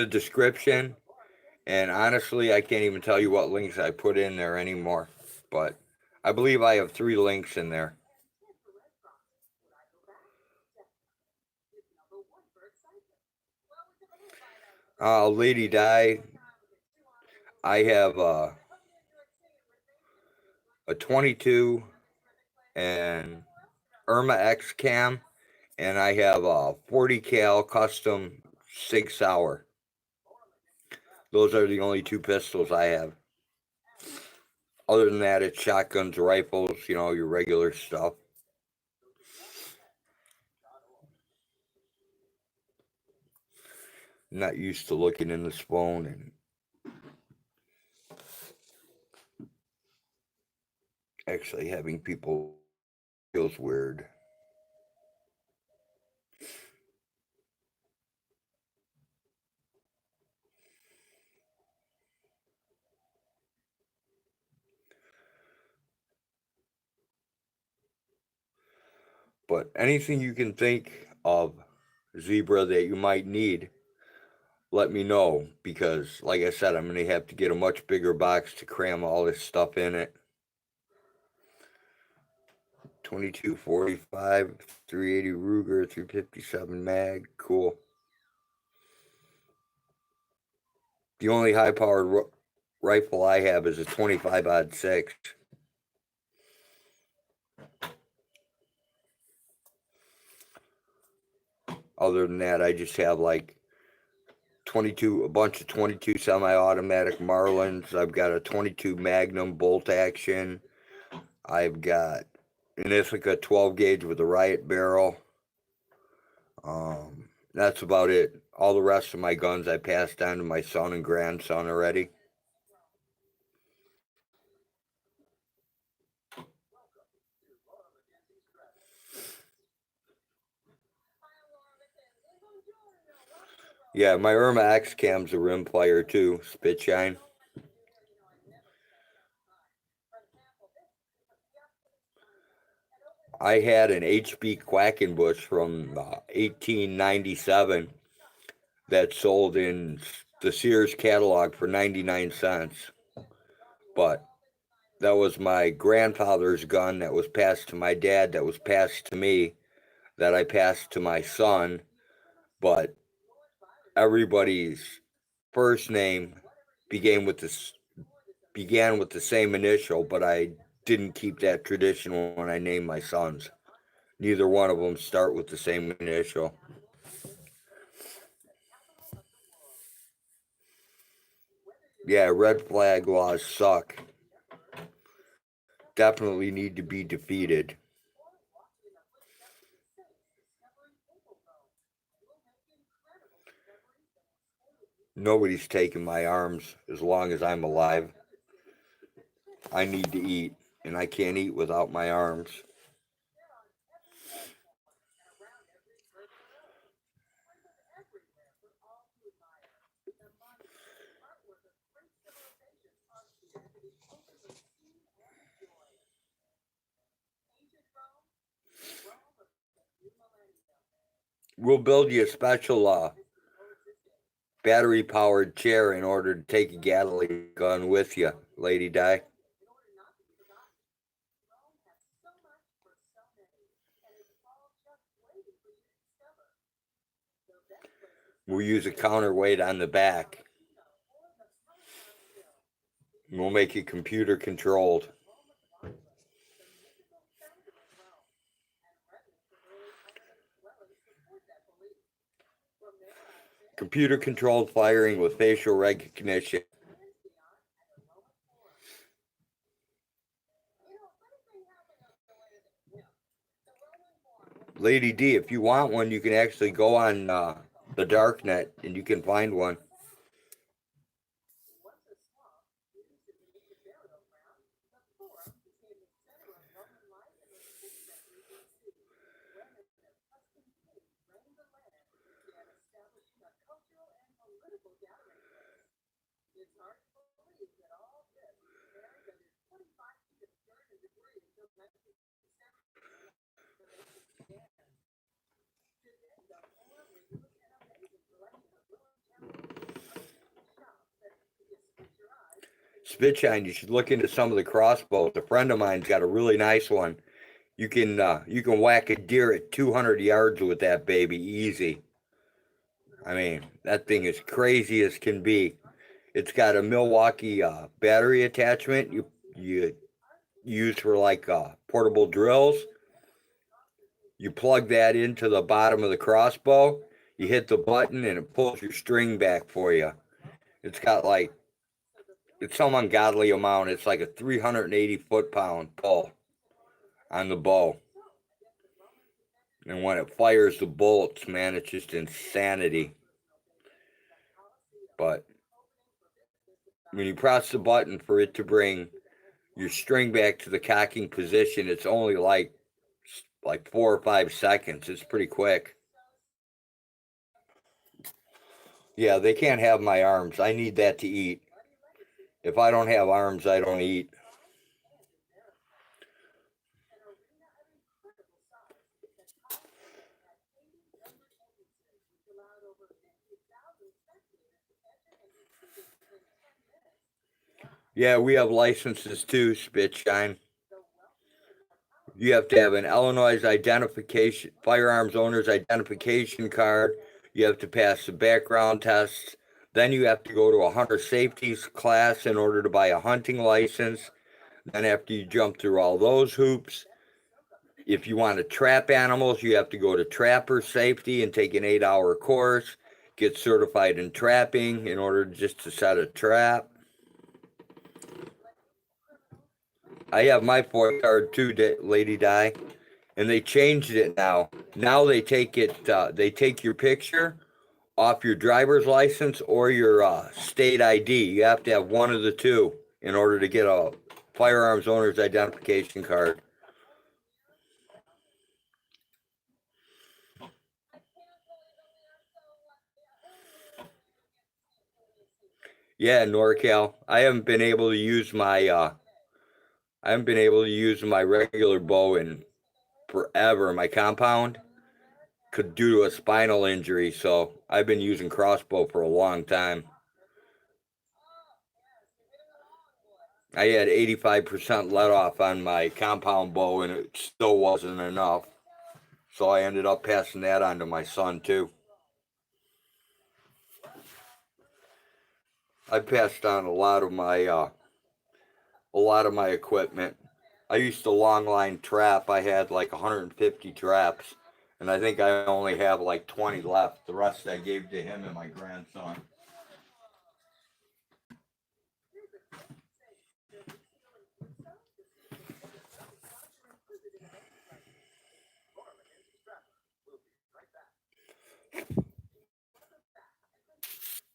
Speaker 1: description, and honestly, I can't even tell you what links I put in there anymore. But I believe I have 3 links in there. Lady Di, I have a 22 and Irma X cam, and I have a 40 cal custom 6 hour. Those are the only 2 pistols I have. Other than that, it's shotguns, rifles, your regular stuff. I'm not used to looking in this phone, and actually having people feels weird. But anything you can think of, Zebra, that you might need, let me know, because like I said, I'm going to have to get a much bigger box to cram all this stuff in it. 2245, 380 Ruger, 357 mag, cool. The only high-powered rifle I have is a 25-06. Other than that, I just have like a bunch of 22 semi-automatic Marlins. I've got a 22 Magnum bolt action. I've got an Ithaca 12 gauge with a riot barrel. That's about it. All the rest of my guns I passed down to my son and grandson already. Yeah, my Irma X cam's a rim player too, spit shine. I had an HB Quackenbush from 1897 that sold in the Sears catalog for 99 cents. But that was my grandfather's gun that was passed to my dad, that was passed to me, that I passed to my son. But everybody's first name began with the same initial, but I didn't keep that tradition when I named my sons. Neither one of them start with the same initial. Yeah, red flag laws suck. Definitely need to be defeated. Nobody's taking my arms as long as I'm alive. I need to eat, and I can't eat without my arms. We'll build you a special battery-powered chair in order to take a Gatling gun with you, Lady Di. We'll use a counterweight on the back. We'll make it computer controlled. Computer controlled firing with facial recognition. Lady D, if you want one, you can actually go on the darknet and you can find one. Spitshine, you should look into some of the crossbows. A friend of mine's got a really nice one. You can whack a deer at 200 yards with that baby easy. I mean, that thing is crazy as can be. It's got a Milwaukee battery attachment you use for like portable drills. You plug that into the bottom of the crossbow. You hit the button and it pulls your string back for you. It's got like, it's some ungodly amount. It's like a 380 foot-pound pull on the bow. And when it fires the bolts, man, it's just insanity. But when you press the button for it to bring your string back to the cocking position, it's only like 4 or 5 seconds. It's pretty quick. Yeah, they can't have my arms. I need that to eat. If I don't have arms, I don't eat. Yeah, we have licenses too, Spitshine. You have to have an Illinois identification, firearms owner's identification card. You have to pass the background tests. Then you have to go to a hunter safety class in order to buy a hunting license. Then after you jump through all those hoops, if you want to trap animals, you have to go to trapper safety and take an 8-hour course, get certified in trapping in order just to set a trap. I have my FOIA card too, Lady Di, and they changed it now. Now they take your picture off your driver's license or your state ID. You have to have one of the two in order to get a firearms owner's identification card. Yeah, NorCal. I haven't been able to use my regular bow in forever. My compound could due to a spinal injury, so I've been using crossbow for a long time. I had 85% let off on my compound bow, and it still wasn't enough. So I ended up passing that on to my son too. I passed on a lot of my equipment. I used to long line trap. I had like 150 traps, and I think I only have like 20 left. The rest I gave to him and my grandson.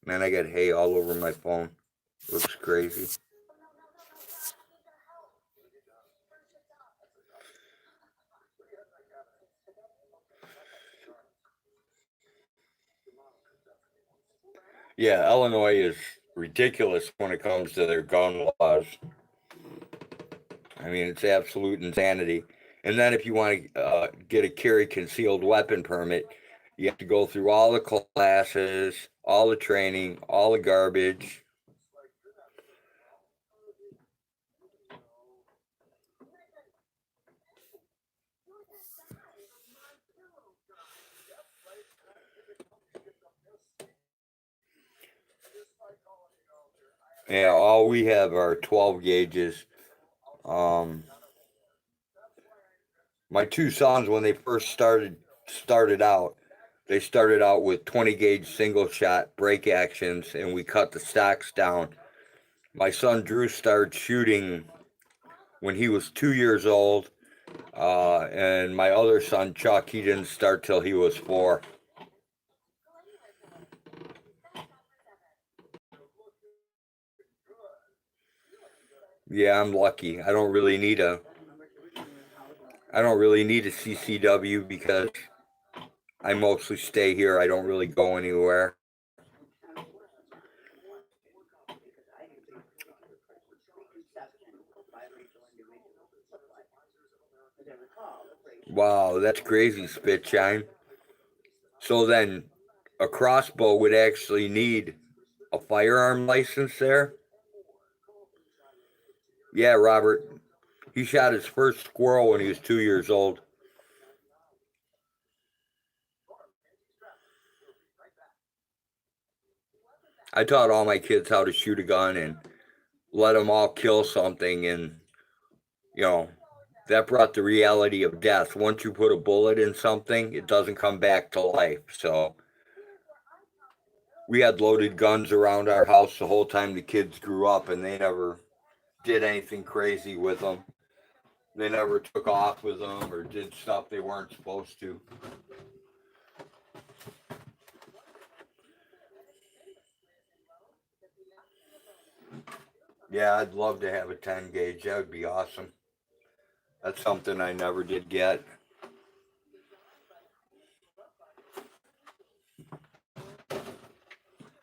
Speaker 1: Man, I got hay all over my phone. Looks crazy. Yeah, Illinois is ridiculous when it comes to their gun laws. I mean, it's absolute insanity. And then if you want to get a carry concealed weapon permit, you have to go through all the classes, all the training, all the garbage. Yeah, all we have are 12 gauges. My two sons, when they first started out, they started out with 20 gauge single shot break actions, and we cut the stocks down. My son Drew started shooting when he was 2 years old, and my other son Chuck, he didn't start till he was 4. Yeah, I'm lucky. I don't really need a CCW because I mostly stay here. I don't really go anywhere. Wow, that's crazy, Spitshine. So then a crossbow would actually need a firearm license there? Yeah, Robert. He shot his first squirrel when he was 2 years old. I taught all my kids how to shoot a gun and let them all kill something, and you know, that brought the reality of death. Once you put a bullet in something, it doesn't come back to life. So we had loaded guns around our house the whole time the kids grew up, and they never did anything crazy with them. They never took off with them or did stuff they weren't supposed to. Yeah, I'd love to have a 10 gauge. That would be awesome. That's something I never did get.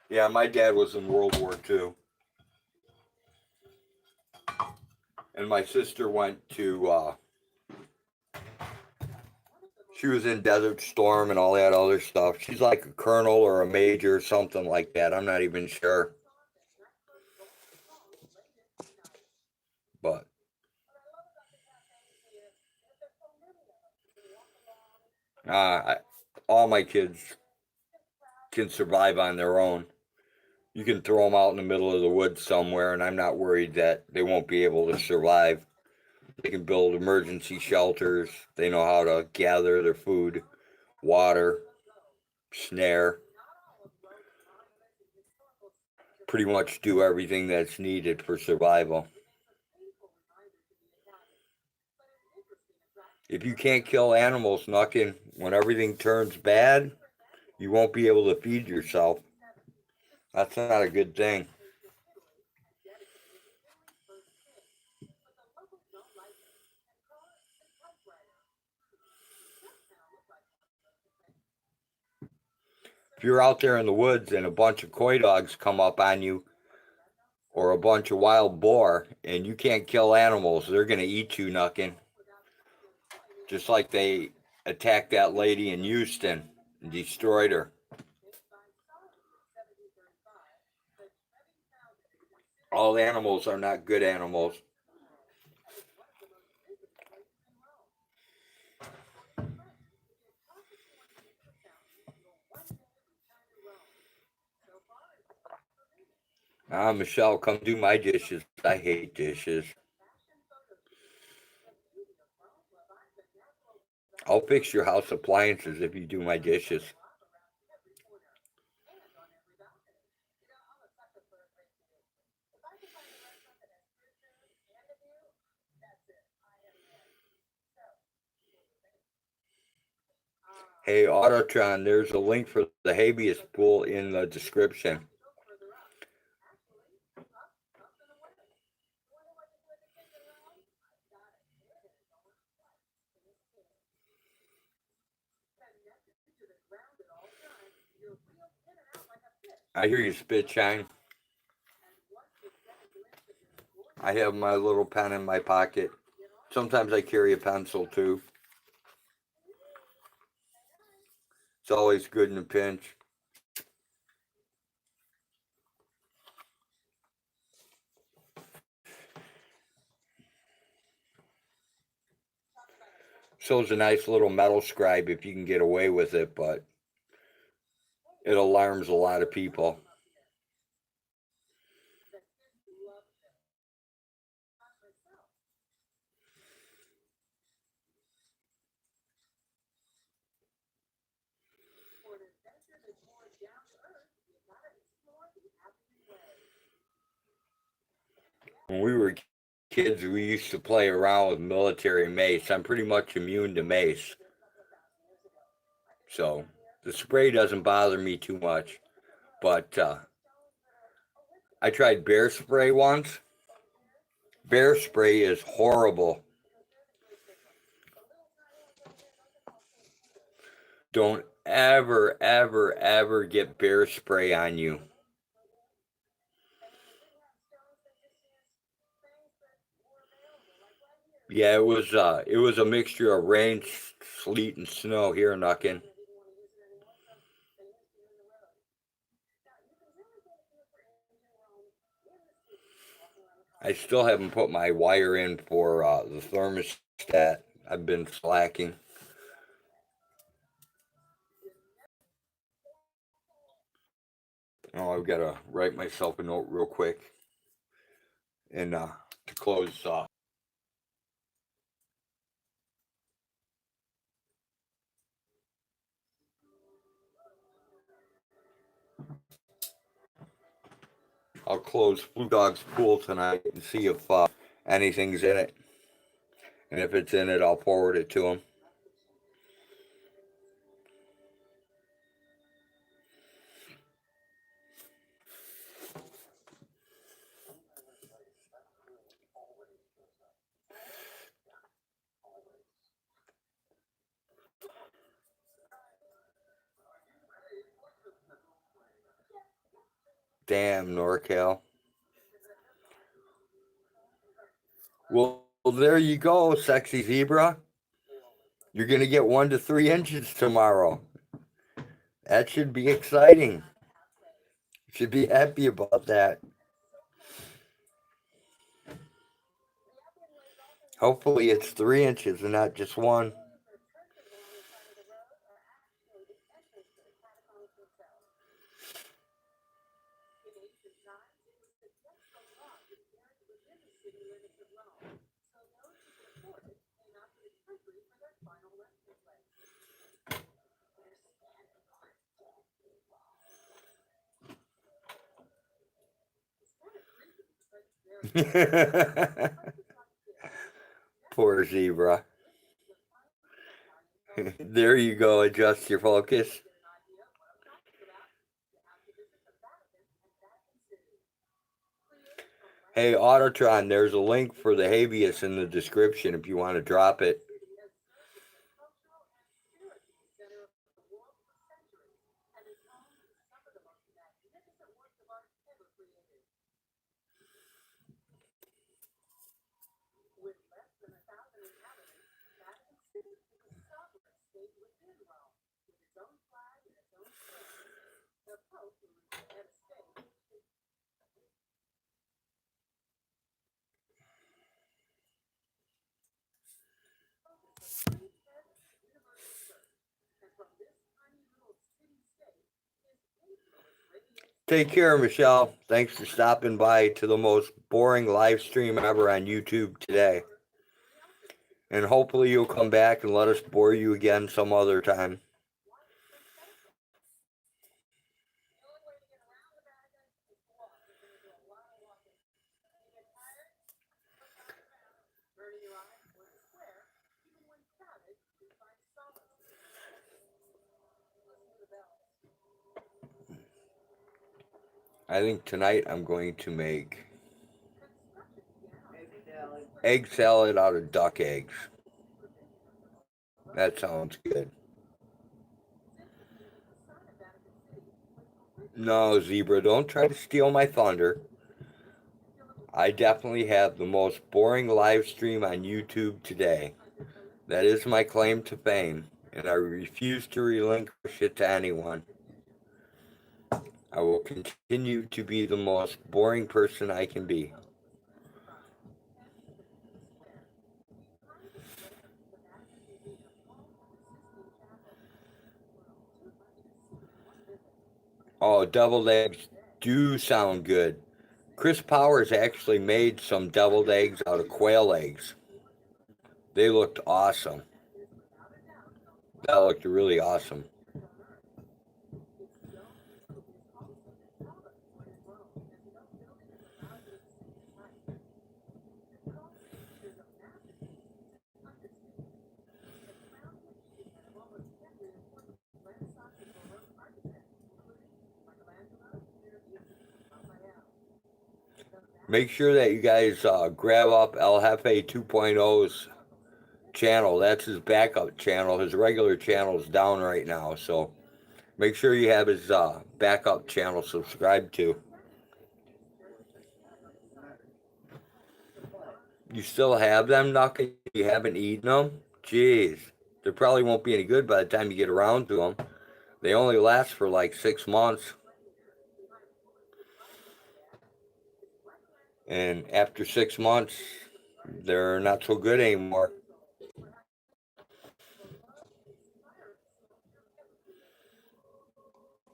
Speaker 1: Yeah, my dad was in World War II. And my sister went to, she was in Desert Storm and all that other stuff. She's like a colonel or a major or something like that. I'm not even sure. I, all my kids can survive on their own. You can throw them out in the middle of the woods somewhere, and I'm not worried that they won't be able to survive. They can build emergency shelters. They know how to gather their food, water, snare, pretty much do everything that's needed for survival. If you can't kill animals, Knuckin, when everything turns bad, you won't be able to feed yourself. That's not a good thing. If you're out there in the woods and a bunch of coy dogs come up on you, or a bunch of wild boar, and you can't kill animals, they're going to eat you, Knuckin. Just like they attacked that lady in Houston and destroyed her. All animals are not good animals. Michelle, come do my dishes. I hate dishes. I'll fix your house appliances if you do my dishes. Hey, Autotron, there's a link for the Habeus pool in the description. I hear you spit shine. I have my little pen in my pocket. Sometimes I carry a pencil too. It's always good in a pinch. So's a nice little metal scribe if you can get away with it, but it alarms a lot of people. When we were kids, we used to play around with military mace. I'm pretty much immune to mace. So the spray doesn't bother me too much. But I tried bear spray once. Bear spray is horrible. Don't ever, ever, ever get bear spray on you. Yeah, it was a mixture of rain, sleet, and snow here in Knuckin. I still haven't put my wire in for the thermostat. I've been slacking. Oh, I've got to write myself a note real quick and to close. I'll close Blue Dog's pool tonight and see if anything's in it. And if it's in it, I'll forward it to him. Damn, NorCal. Well, there you go, sexy zebra. You're going to get 1 to 3 inches tomorrow. That should be exciting. You should be happy about that. Hopefully it's 3 inches and not just 1. Poor zebra. There you go. Adjust your focus. Hey, Autotron, there's a link for the Habeus in the description if you want to drop it. Take care, Michelle. Thanks for stopping by to the most boring live stream ever on YouTube today. And hopefully you'll come back and let us bore you again some other time. I think tonight I'm going to make egg salad out of duck eggs. That sounds good. No, Zebra, don't try to steal my thunder. I definitely have the most boring live stream on YouTube today. That is my claim to fame, and I refuse to relinquish it to anyone. I will continue to be the most boring person I can be. Oh, deviled eggs do sound good. Chris Powers actually made some deviled eggs out of quail eggs. They looked awesome. That looked really awesome. Make sure that you guys grab up El Jefe 2.0's channel. That's his backup channel. His regular channel is down right now, so make sure you have his backup channel subscribed to. You still have them, Knuckle? You haven't eaten them? Jeez. They probably won't be any good by the time you get around to them. They only last for like 6 months. And after 6 months, they're not so good anymore.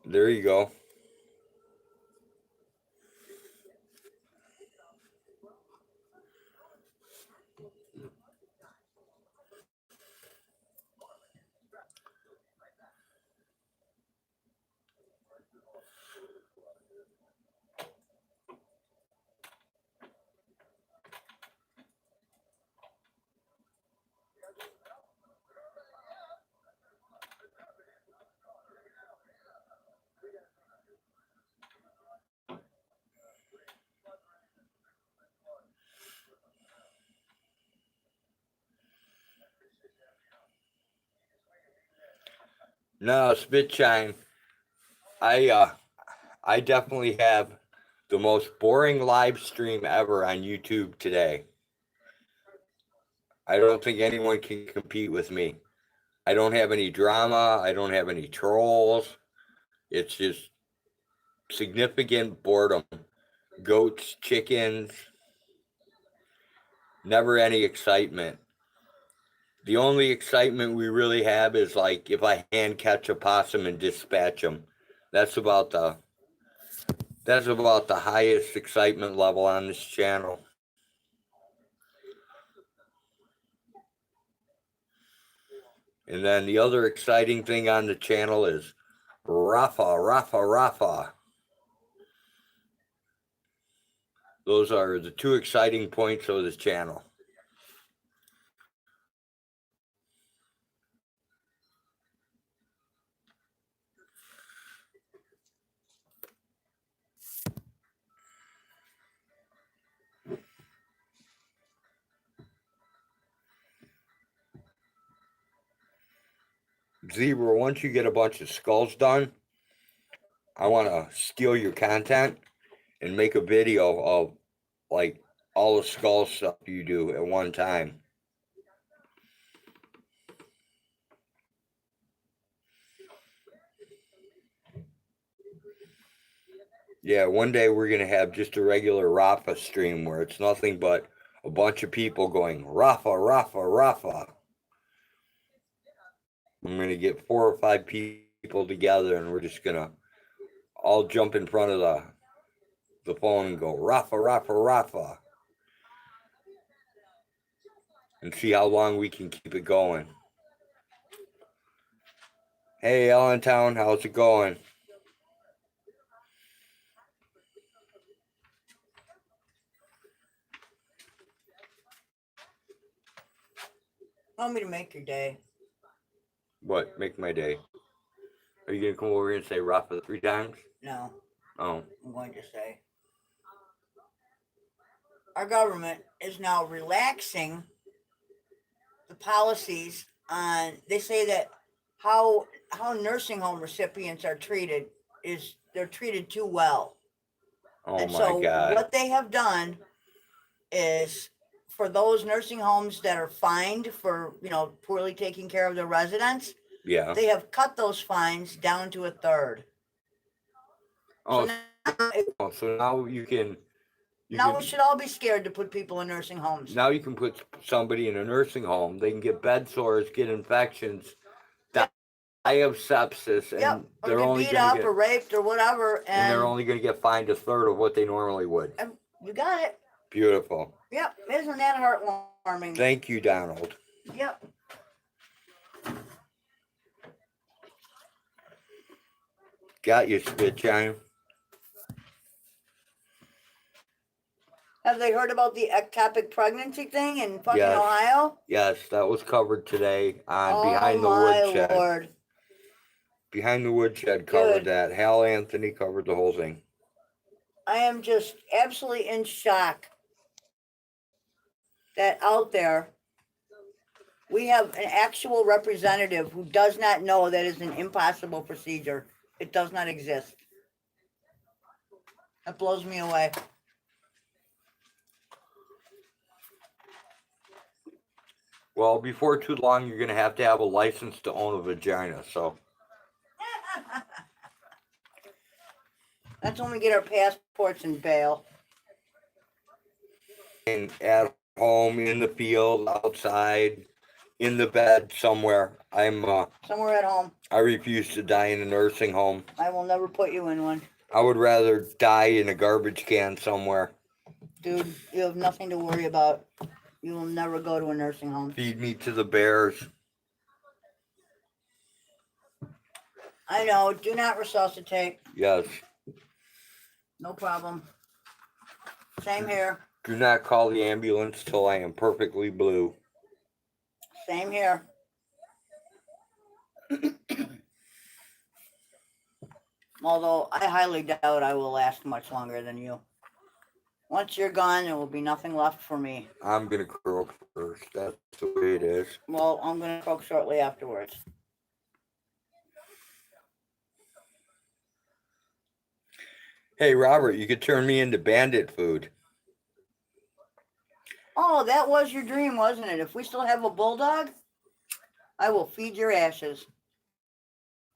Speaker 1: There you go. No, Spitshine. I definitely have the most boring live stream ever on YouTube today. I don't think anyone can compete with me. I don't have any drama. I don't have any trolls. It's just significant boredom. Goats, chickens, never any excitement. The only excitement we really have is like if I hand catch a possum and dispatch them. That's about the highest excitement level on this channel. And then the other exciting thing on the channel is Rafa. Those are the two exciting points of this channel. Zebra, once you get a bunch of skulls done, I want to steal your content and make a video of like all the skull stuff you do at one time. Yeah, one day we're going to have just a regular Rafa stream where it's nothing but a bunch of people going, Rafa, Rafa, Rafa. I'm going to get 4 or 5 people together and we're just going to all jump in front of the phone and go, Rafa, Rafa, Rafa. And see how long we can keep it going. Hey, Allentown, how's it going?
Speaker 2: Want me to make your day?
Speaker 1: What? Make my day. Are you going to come over here and say Rafa 3 times?
Speaker 2: No.
Speaker 1: Oh.
Speaker 2: I'm going to say our government is now relaxing the policies on, they say that how nursing home recipients are treated is they're treated too well.
Speaker 1: Oh
Speaker 2: And
Speaker 1: my
Speaker 2: so
Speaker 1: God.
Speaker 2: what they have done is for those nursing homes that are fined for, poorly taking care of their residents,
Speaker 1: Yeah.
Speaker 2: they have cut those fines down to a third.
Speaker 1: Oh,
Speaker 2: So
Speaker 1: so now you can.
Speaker 2: we should all be scared to put people in nursing homes.
Speaker 1: Now you can put somebody in a nursing home. They can get bed sores, get infections, die of sepsis, and
Speaker 2: or
Speaker 1: they're
Speaker 2: get
Speaker 1: only
Speaker 2: beat
Speaker 1: going
Speaker 2: up
Speaker 1: to get
Speaker 2: or raped or whatever,
Speaker 1: and they're only going to get fined a third of what they normally would.
Speaker 2: You got it.
Speaker 1: Beautiful.
Speaker 2: Yep, isn't that heartwarming?
Speaker 1: Thank you, Donald.
Speaker 2: Yep.
Speaker 1: Got you, Spitshine.
Speaker 2: Have they heard about the ectopic pregnancy thing in fucking
Speaker 1: Yes.
Speaker 2: Ohio?
Speaker 1: Yes, that was covered today on Behind the
Speaker 2: Oh my
Speaker 1: Woodshed.
Speaker 2: Lord.
Speaker 1: Behind the Woodshed covered
Speaker 2: Good.
Speaker 1: that. Hal Anthony covered the whole thing.
Speaker 2: I am just absolutely in shock that out there we have an actual representative who does not know that is an impossible procedure. It does not exist. That blows me away.
Speaker 1: Well, before too long, you're going to have a license to own a vagina, so.
Speaker 2: That's when we get our passports and bail.
Speaker 1: And at home, in the field, outside, in the bed, somewhere.
Speaker 2: Somewhere at home.
Speaker 1: I refuse to die in a nursing home.
Speaker 2: I will never put you in one.
Speaker 1: I would rather die in a garbage can somewhere.
Speaker 2: Dude, you have nothing to worry about. You will never go to a nursing home.
Speaker 1: Feed me to the bears.
Speaker 2: I know. Do not resuscitate.
Speaker 1: Yes.
Speaker 2: No problem. Same here.
Speaker 1: Do not call the ambulance till I am perfectly blue.
Speaker 2: Same here. Although I highly doubt I will last much longer than you. Once you're gone, there will be nothing left for me.
Speaker 1: I'm going to croak first. That's the way it is.
Speaker 2: Well, I'm going to croak shortly afterwards.
Speaker 1: Hey, Robert, you could turn me into bandit food.
Speaker 2: Oh, that was your dream, wasn't it? If we still have a bulldog, I will feed your ashes.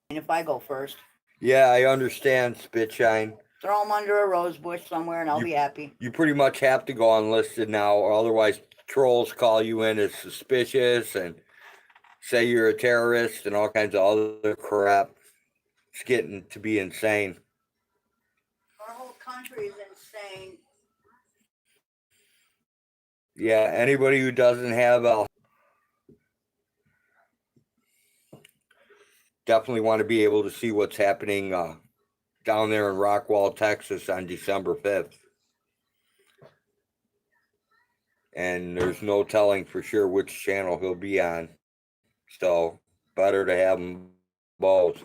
Speaker 2: And if I go first.
Speaker 1: Yeah, I understand, Spitshine.
Speaker 2: Throw them under a rose bush somewhere and I'll be happy.
Speaker 1: You pretty much have to go unlisted now, or otherwise trolls call you in as suspicious and say you're a terrorist and all kinds of other crap. It's getting to be insane.
Speaker 2: Our whole country is insane.
Speaker 1: Yeah, anybody who doesn't have definitely want to be able to see what's happening down there in Rockwall, Texas on December 5th.
Speaker 3: and there's no telling for sure which channel he'll be on. So better to have them both.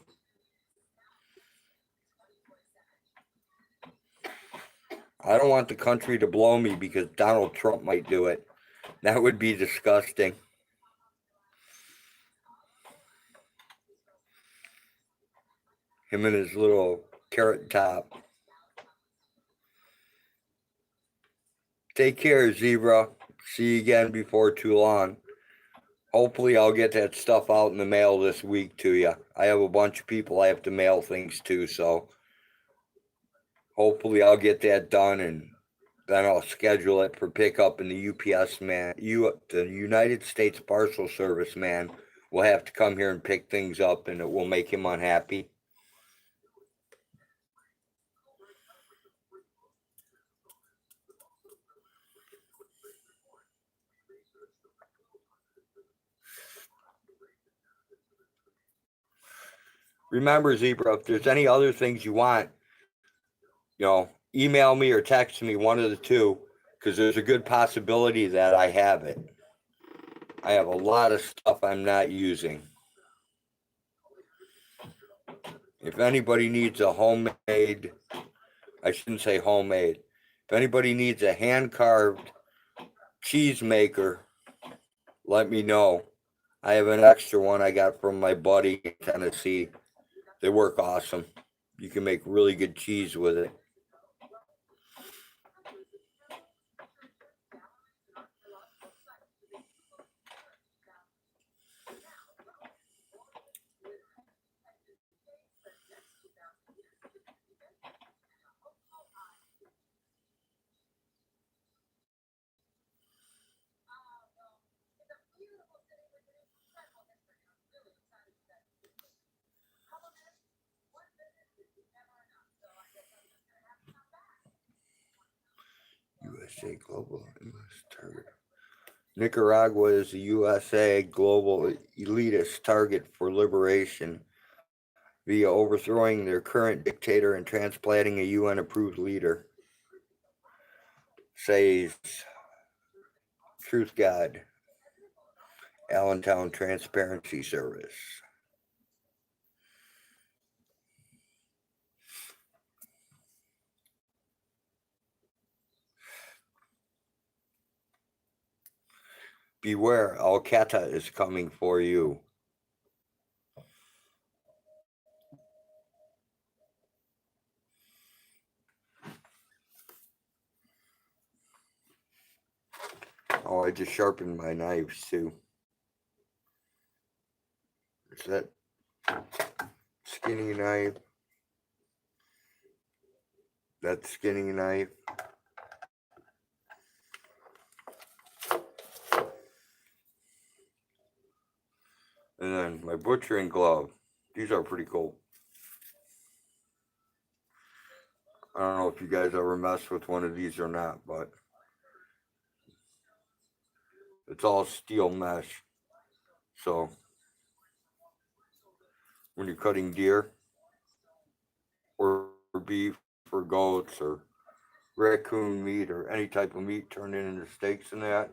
Speaker 3: I don't want the country to blow me because Donald Trump might do it. That would be disgusting. Him and his little carrot top. Take care, Zebra. See you again before too long. Hopefully I'll get that stuff out in the mail this week to you. I have a bunch of people I have to mail things to, so hopefully I'll get that done, and then I'll schedule it for pickup, and the UPS man, the United States Parcel Service man, will have to come here and pick things up, and it will make him unhappy. Remember, Zebra, if there's any other things you want, email me or text me, one of the two, because there's a good possibility that I have it. I have a lot of stuff I'm not using. If anybody needs a homemade, I shouldn't say homemade, if anybody needs a hand-carved cheese maker, let me know. I have an extra one I got from my buddy in Tennessee. They work awesome. You can make really good cheese with it. USA Global Target. Nicaragua is the USA global elitist target for liberation via overthrowing their current dictator and transplanting a UN-approved leader, says Truth God, Allentown Transparency Service. Beware, Al-Qaeda is coming for you. Oh, I just sharpened my knives too. Is that skinny knife? That skinny knife? And then my butchering glove. These are pretty cool. I don't know if you guys ever mess with one of these or not, but it's all steel mesh. So when you're cutting deer or beef or goats or raccoon meat or any type of meat turned into steaks and that,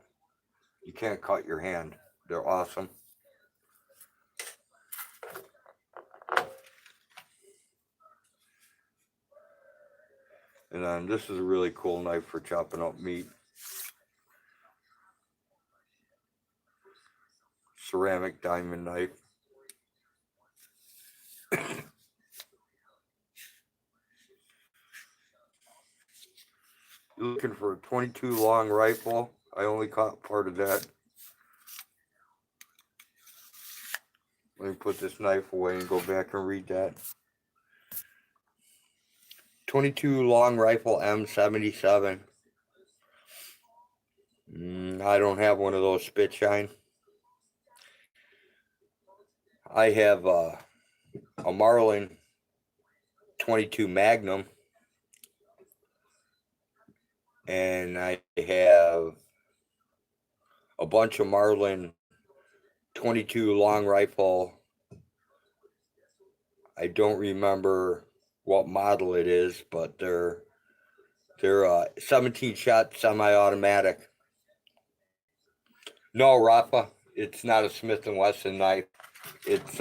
Speaker 3: you can't cut your hand. They're awesome. And then this is a really cool knife for chopping up meat. Ceramic diamond knife. You're looking for a 22 long rifle. I only caught part of that. Let me put this knife away and go back and read that. 22 long rifle M77. I don't have one of those spit shine. I have a Marlin 22 Magnum, and I have a bunch of Marlin 22 long rifle. I don't remember what model it is, but they're 17 shot semi-automatic. No, Rafa, it's not a Smith & Wesson knife. It's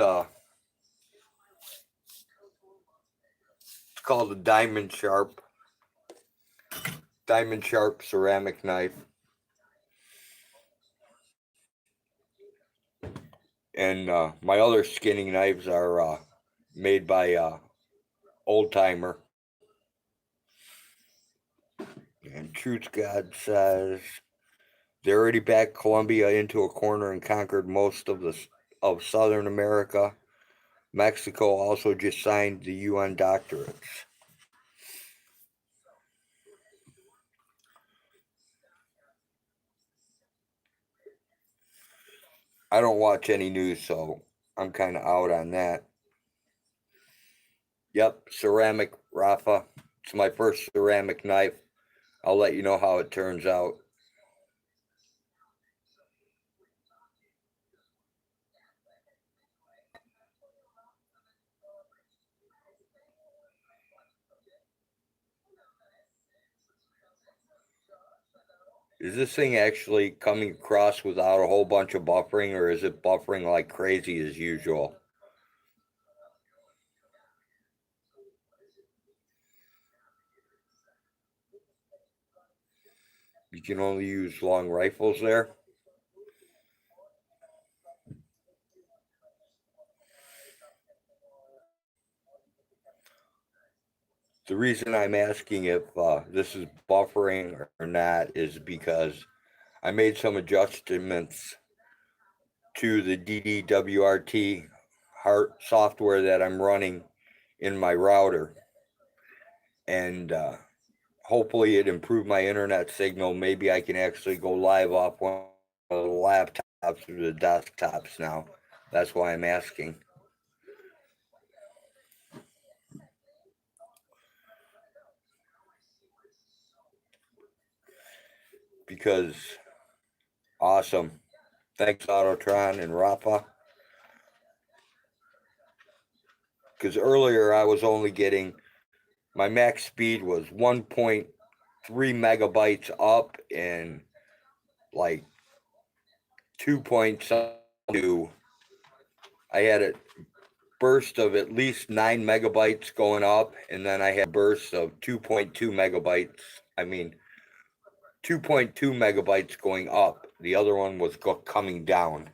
Speaker 3: called a Diamond Sharp ceramic knife. And my other skinning knives are made by Old Timer. And Truth God says they already backed Colombia into a corner and conquered most of Southern America. Mexico also just signed the UN doctorates. I don't watch any news, so I'm kind of out on that. Yep, ceramic, Rafa. It's my first ceramic knife. I'll let you know how it turns out. Is this thing actually coming across without a whole bunch of buffering, or is it buffering like crazy as usual? You can only use long rifles there. The reason I'm asking if this is buffering or not is because I made some adjustments to the DDWRT software that I'm running in my router. And hopefully it improved my internet signal. Maybe I can actually go live off one of the laptops or the desktops now. That's why I'm asking. Because awesome. Thanks, Autotron and Rafa. Because earlier I was only getting, my max speed was 1.3 megabytes up and like 2.2. I had a burst of at least 9 megabytes going up, and then I had bursts of 2.2 megabytes. I mean, 2.2 megabytes going up. The other one was coming down.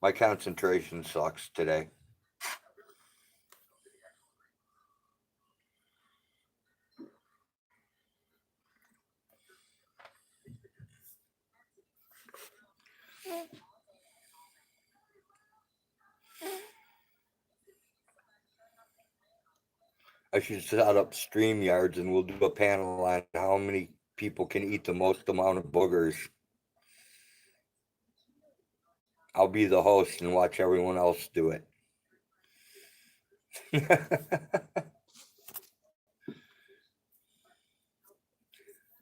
Speaker 3: My concentration sucks today. I should set up StreamYards and we'll do a panel on how many people can eat the most amount of boogers. I'll be the host and watch everyone else do it.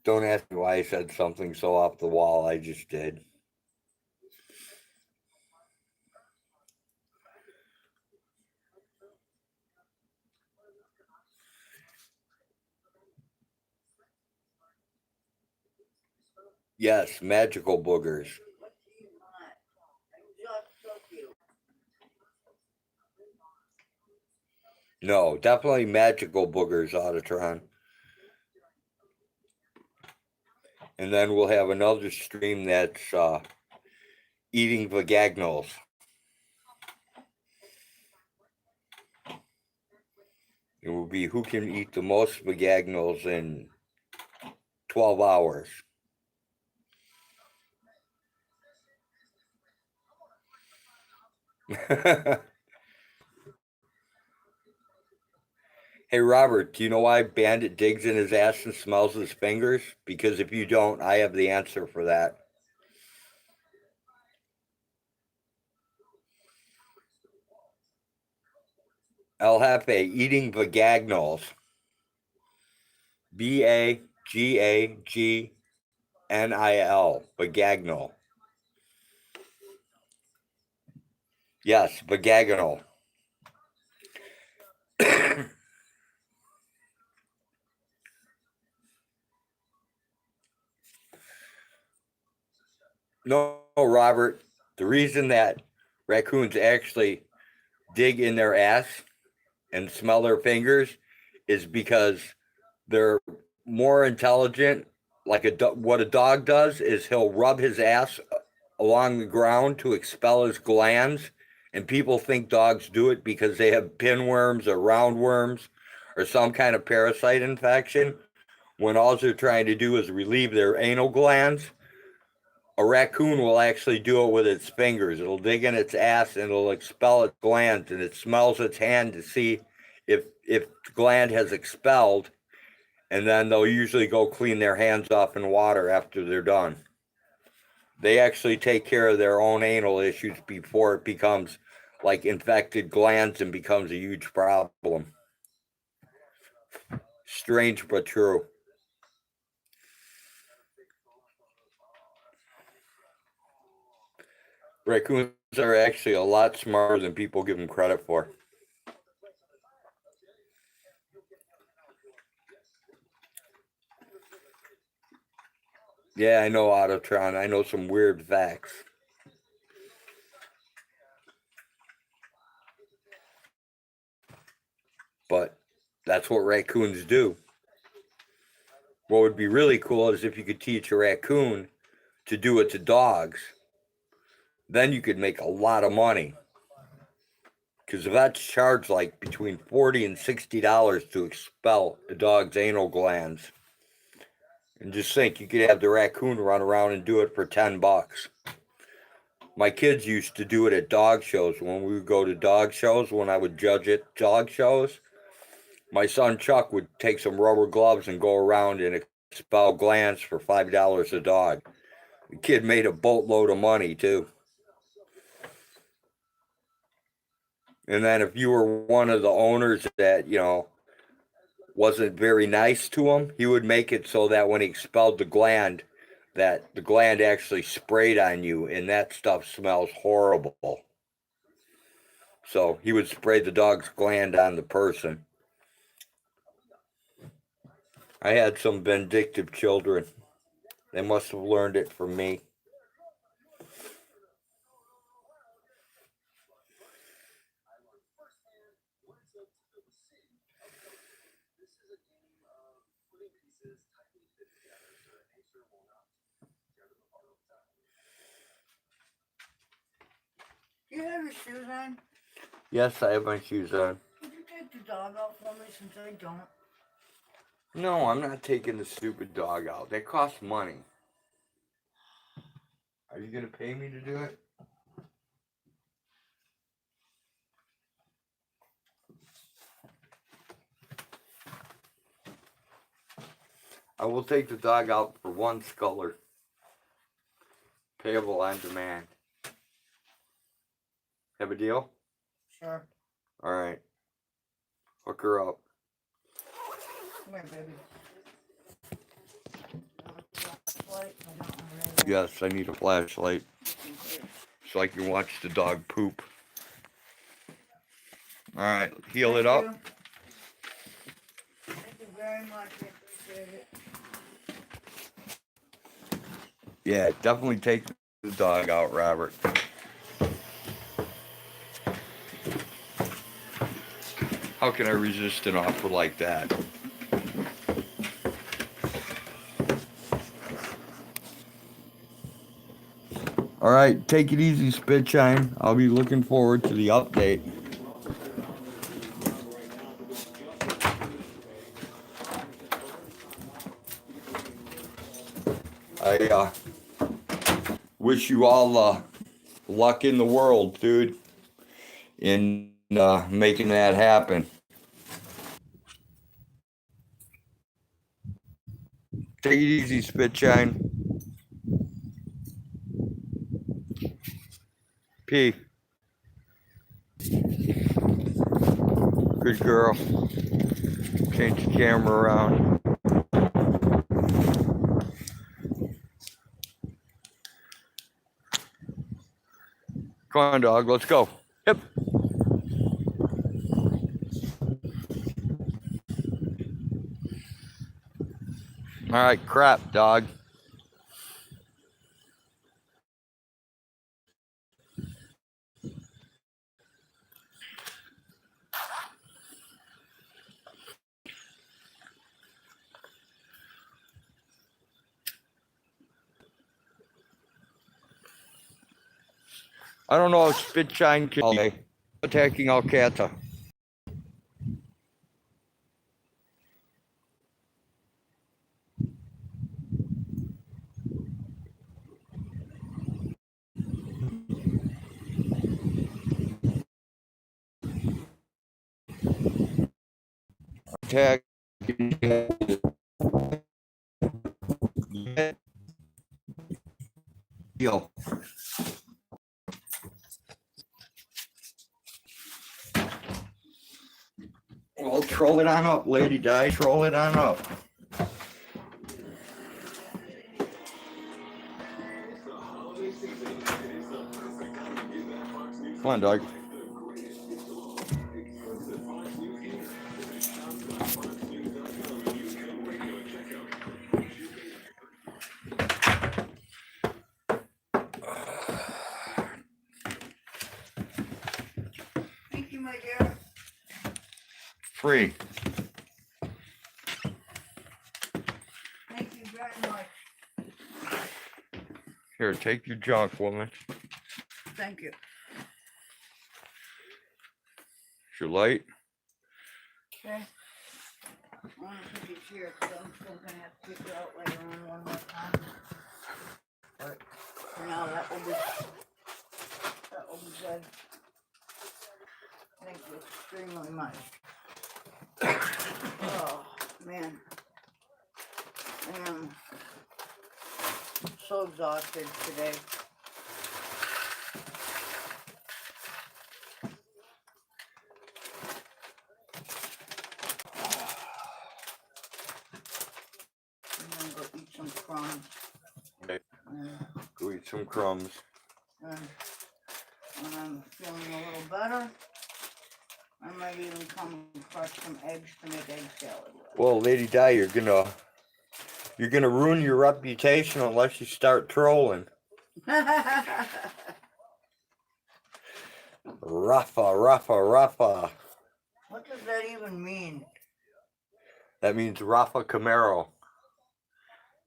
Speaker 3: Don't ask me why I said something so off the wall. I just did. Yes, magical boogers. No, definitely magical boogers, Autotron. And then we'll have another stream that's eating vaginals. It will be who can eat the most vaginals in 12 hours. Hey, Robert, do you know why Bandit digs in his ass and smells his fingers? Because if you don't, I have the answer for that. El Jefe, eating vaginals. Bagnil. Vaginal. Yes, vaginal. No, Robert. The reason that raccoons actually dig in their ass and smell their fingers is because they're more intelligent. Like what a dog does is he'll rub his ass along the ground to expel his glands, and people think dogs do it because they have pinworms or roundworms or some kind of parasite infection, when all they're trying to do is relieve their anal glands. A raccoon will actually do it with its fingers. It'll dig in its ass and it'll expel its glands, and it smells its hand to see if the gland has expelled, and then they'll usually go clean their hands off in water after they're done. They actually take care of their own anal issues before it becomes like infected glands and becomes a huge problem. Strange but true. Raccoons are actually a lot smarter than people give them credit for. Yeah, I know, Autotron. I know some weird facts. But that's what raccoons do. What would be really cool is if you could teach a raccoon to do it to dogs. Then you could make a lot of money. Because vets charge like between $40 and $60 to expel a dog's anal glands. And just think, you could have the raccoon run around and do it for $10. My kids used to do it at dog shows. When we would go to dog shows, when I would judge at dog shows, my son Chuck would take some rubber gloves and go around and expel glands for $5 a dog. The kid made a boatload of money too. And then if you were one of the owners that, wasn't very nice to him, he would make it so that when he expelled the gland, that the gland actually sprayed on you, and that stuff smells horrible. So he would spray the dog's gland on the person. I had some vindictive children. They must have learned it from me.
Speaker 2: Do you have your shoes on?
Speaker 3: Yes, I have my shoes on.
Speaker 2: Could you take the dog out for me since I don't?
Speaker 3: No, I'm not taking the stupid dog out. That costs money. Are you going to pay me to do it? I will take the dog out for one sculler. Payable on demand. Have a deal?
Speaker 2: Sure.
Speaker 3: All right. Hook her up.
Speaker 2: Come here, baby. Flashlight? I don't know.
Speaker 3: Yes, I need a flashlight so I can watch the dog poop. All right, heal it up.
Speaker 2: Thank you very much. I appreciate it.
Speaker 3: Yeah, definitely take the dog out, Robert. How can I resist an offer like that? All right, take it easy, Spitshine. I'll be looking forward to the update. I wish you all luck in the world, dude, in making that happen. Take it easy, Spitshine. P. Good girl. Change the camera around. Come on, dog. Let's go. Yep. All right, crap, dog. I don't know if spit shine can attacking Alcata. Attack. Deal. Well, troll it on up, Lady Di. Troll it on up. Come on, dog.
Speaker 2: Thank you, my dear.
Speaker 3: Free.
Speaker 2: Thank you very much.
Speaker 3: Here, take your junk, woman.
Speaker 2: Thank you.
Speaker 3: It's your light.
Speaker 2: Okay. I want to put these here because I'm still going to have to pick it out later on one more time. But for now, that will be good. Thank you extremely much. Oh, man. I am so exhausted today. I'm gonna go eat some crumbs.
Speaker 3: Okay.
Speaker 2: And,
Speaker 3: Go eat some crumbs.
Speaker 2: and when I'm feeling a little better, I might even come and crush some eggs to make egg salad with.
Speaker 3: Well, Lady Di, you're gonna ruin your reputation unless you start trolling. Rafa.
Speaker 2: What does that even mean?
Speaker 3: That means Rafa Camaro.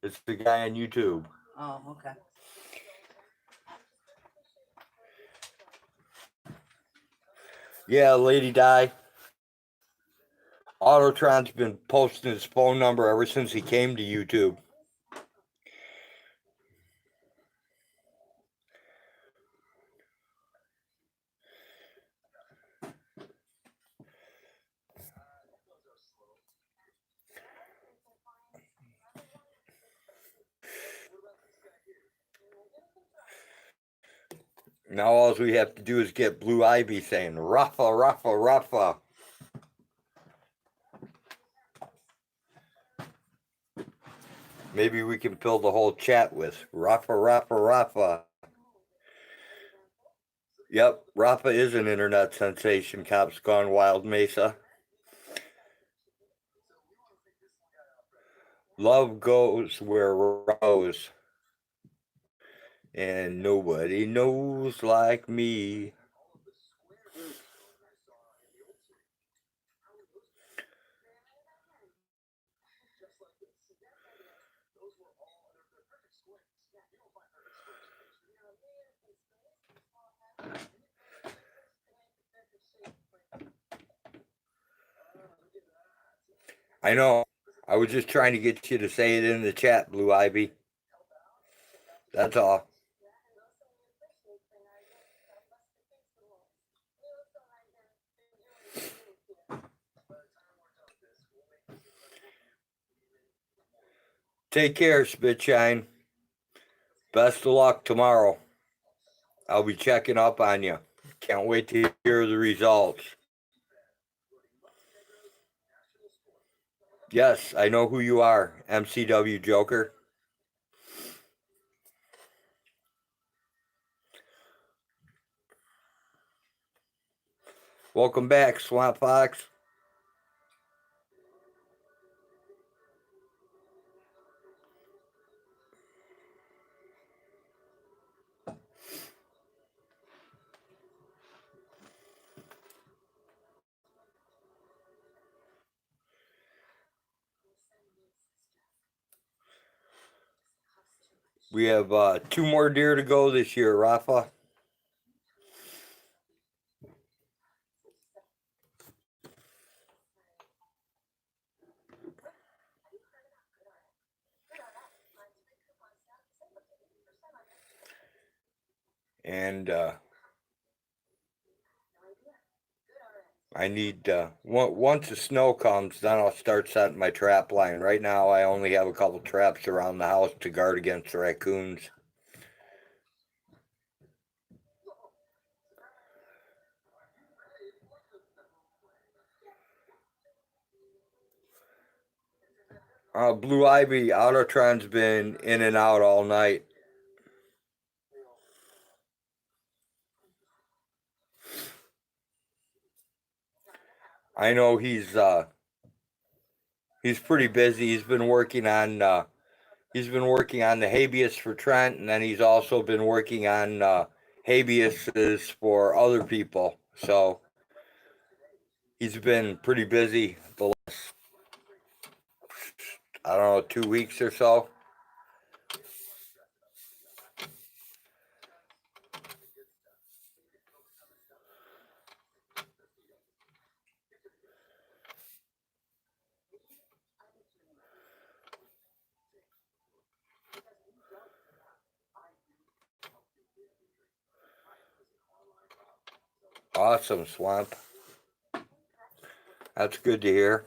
Speaker 3: It's the guy on YouTube.
Speaker 2: Oh, okay.
Speaker 3: Yeah, Lady Di. Autotron's been posting his phone number ever since he came to YouTube. Now all we have to do is get Blue Ivy saying Rafa. Maybe we can fill the whole chat with Rafa. Yep, Rafa is an internet sensation. Cops Gone Wild Mesa. Love goes where it goes. And nobody knows like me. I know. I was just trying to get you to say it in the chat, Blue Ivy. That's all. Take care, Spitshine. Best of luck tomorrow. I'll be checking up on you. Can't wait to hear the results. Yes, I know who you are, MCW Joker. Welcome back, Swamp Fox. We have 2 more deer to go this year, Rafa. And I need, once the snow comes, then I'll start setting my trap line. Right now, I only have a couple traps around the house to guard against the raccoons. Blue Ivy, Autotron's been in and out all night. I know he's pretty busy. He's been working on the Habeus for Trent, and then he's also been working on Habeus's for other people. So he's been pretty busy the last, I don't know, 2 weeks or so. Awesome, Swamp. That's good to hear.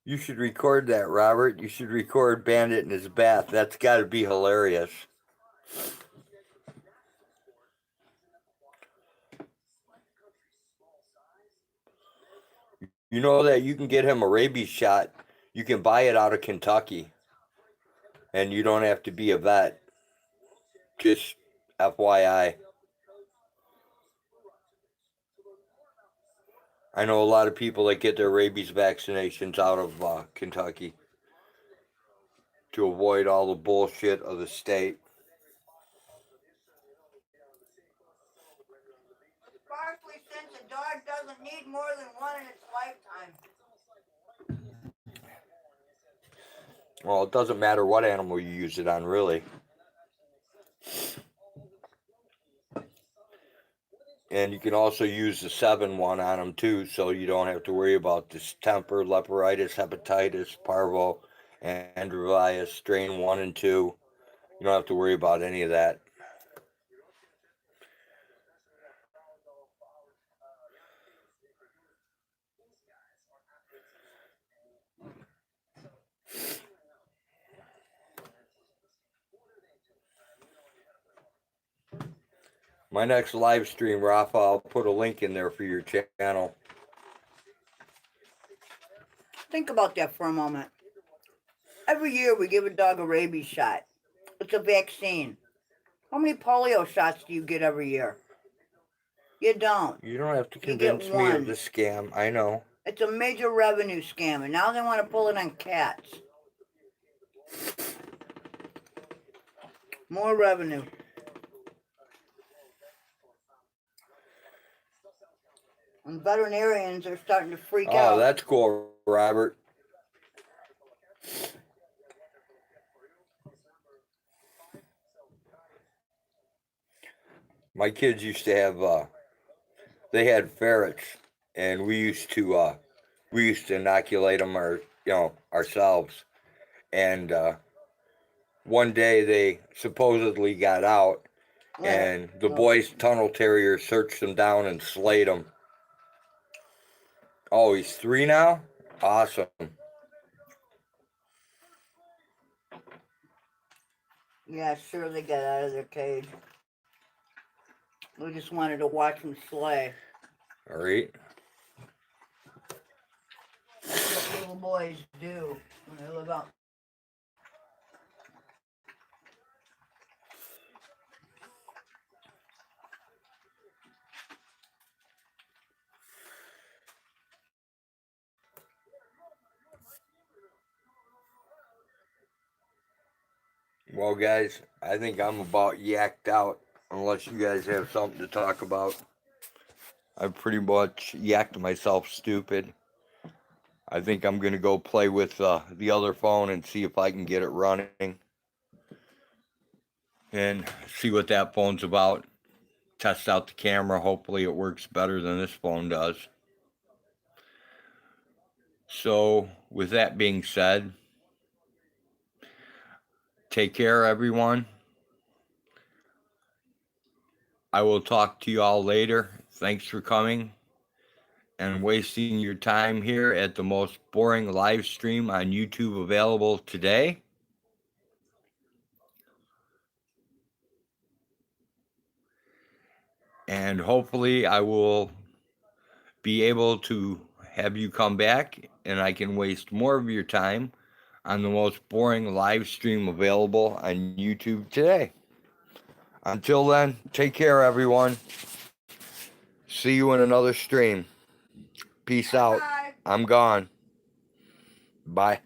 Speaker 3: You should record that, Robert. You should record Bandit in his bath. That's got to be hilarious. You know that you can get him a rabies shot. You can buy it out of Kentucky. And you don't have to be a vet. Just FYI. I know a lot of people that get their rabies vaccinations out of Kentucky to avoid all the bullshit of the state.
Speaker 2: Sparkly, since a dog doesn't need more than one in its lifetime.
Speaker 3: Well, it doesn't matter what animal you use it on, really. And you can also use the 7-1 on them too, so you don't have to worry about distemper, leporitis, hepatitis, parvo, androvirus, strain 1 and 2. You don't have to worry about any of that. My next live stream, Rafa, I'll put a link in there for your channel.
Speaker 2: Think about that for a moment. Every year we give a dog a rabies shot. It's a vaccine. How many polio shots do you get every year? You don't.
Speaker 3: You don't have to
Speaker 2: You get
Speaker 3: convince me of
Speaker 2: one.
Speaker 3: the scam. I know.
Speaker 2: It's a major revenue scam, and now they want to pull it on cats. More revenue. And veterinarians are starting to freak out.
Speaker 3: Oh, that's cool, Robert. My kids used to have, they had ferrets, and we used to inoculate them ourselves. And one day they supposedly got out, and the boy's tunnel terrier searched them down and slayed them. Oh, he's 3 now? Awesome.
Speaker 2: Yeah, sure, they got out of their cage. We just wanted to watch them slay.
Speaker 3: All right.
Speaker 2: That's what little boys do when they live out.
Speaker 3: Well, guys, I think I'm about yacked out. Unless you guys have something to talk about. I pretty much yacked myself stupid. I think I'm going to go play with the other phone and see if I can get it running. And see what that phone's about. Test out the camera. Hopefully it works better than this phone does. So, with that being said, take care, everyone. I will talk to you all later. Thanks for coming and wasting your time here at the most boring live stream on YouTube available today. And hopefully I will be able to have you come back and I can waste more of your time on the most boring live stream available on YouTube today. Until then, take care, everyone. See you in another stream. Peace out. I'm gone. Bye.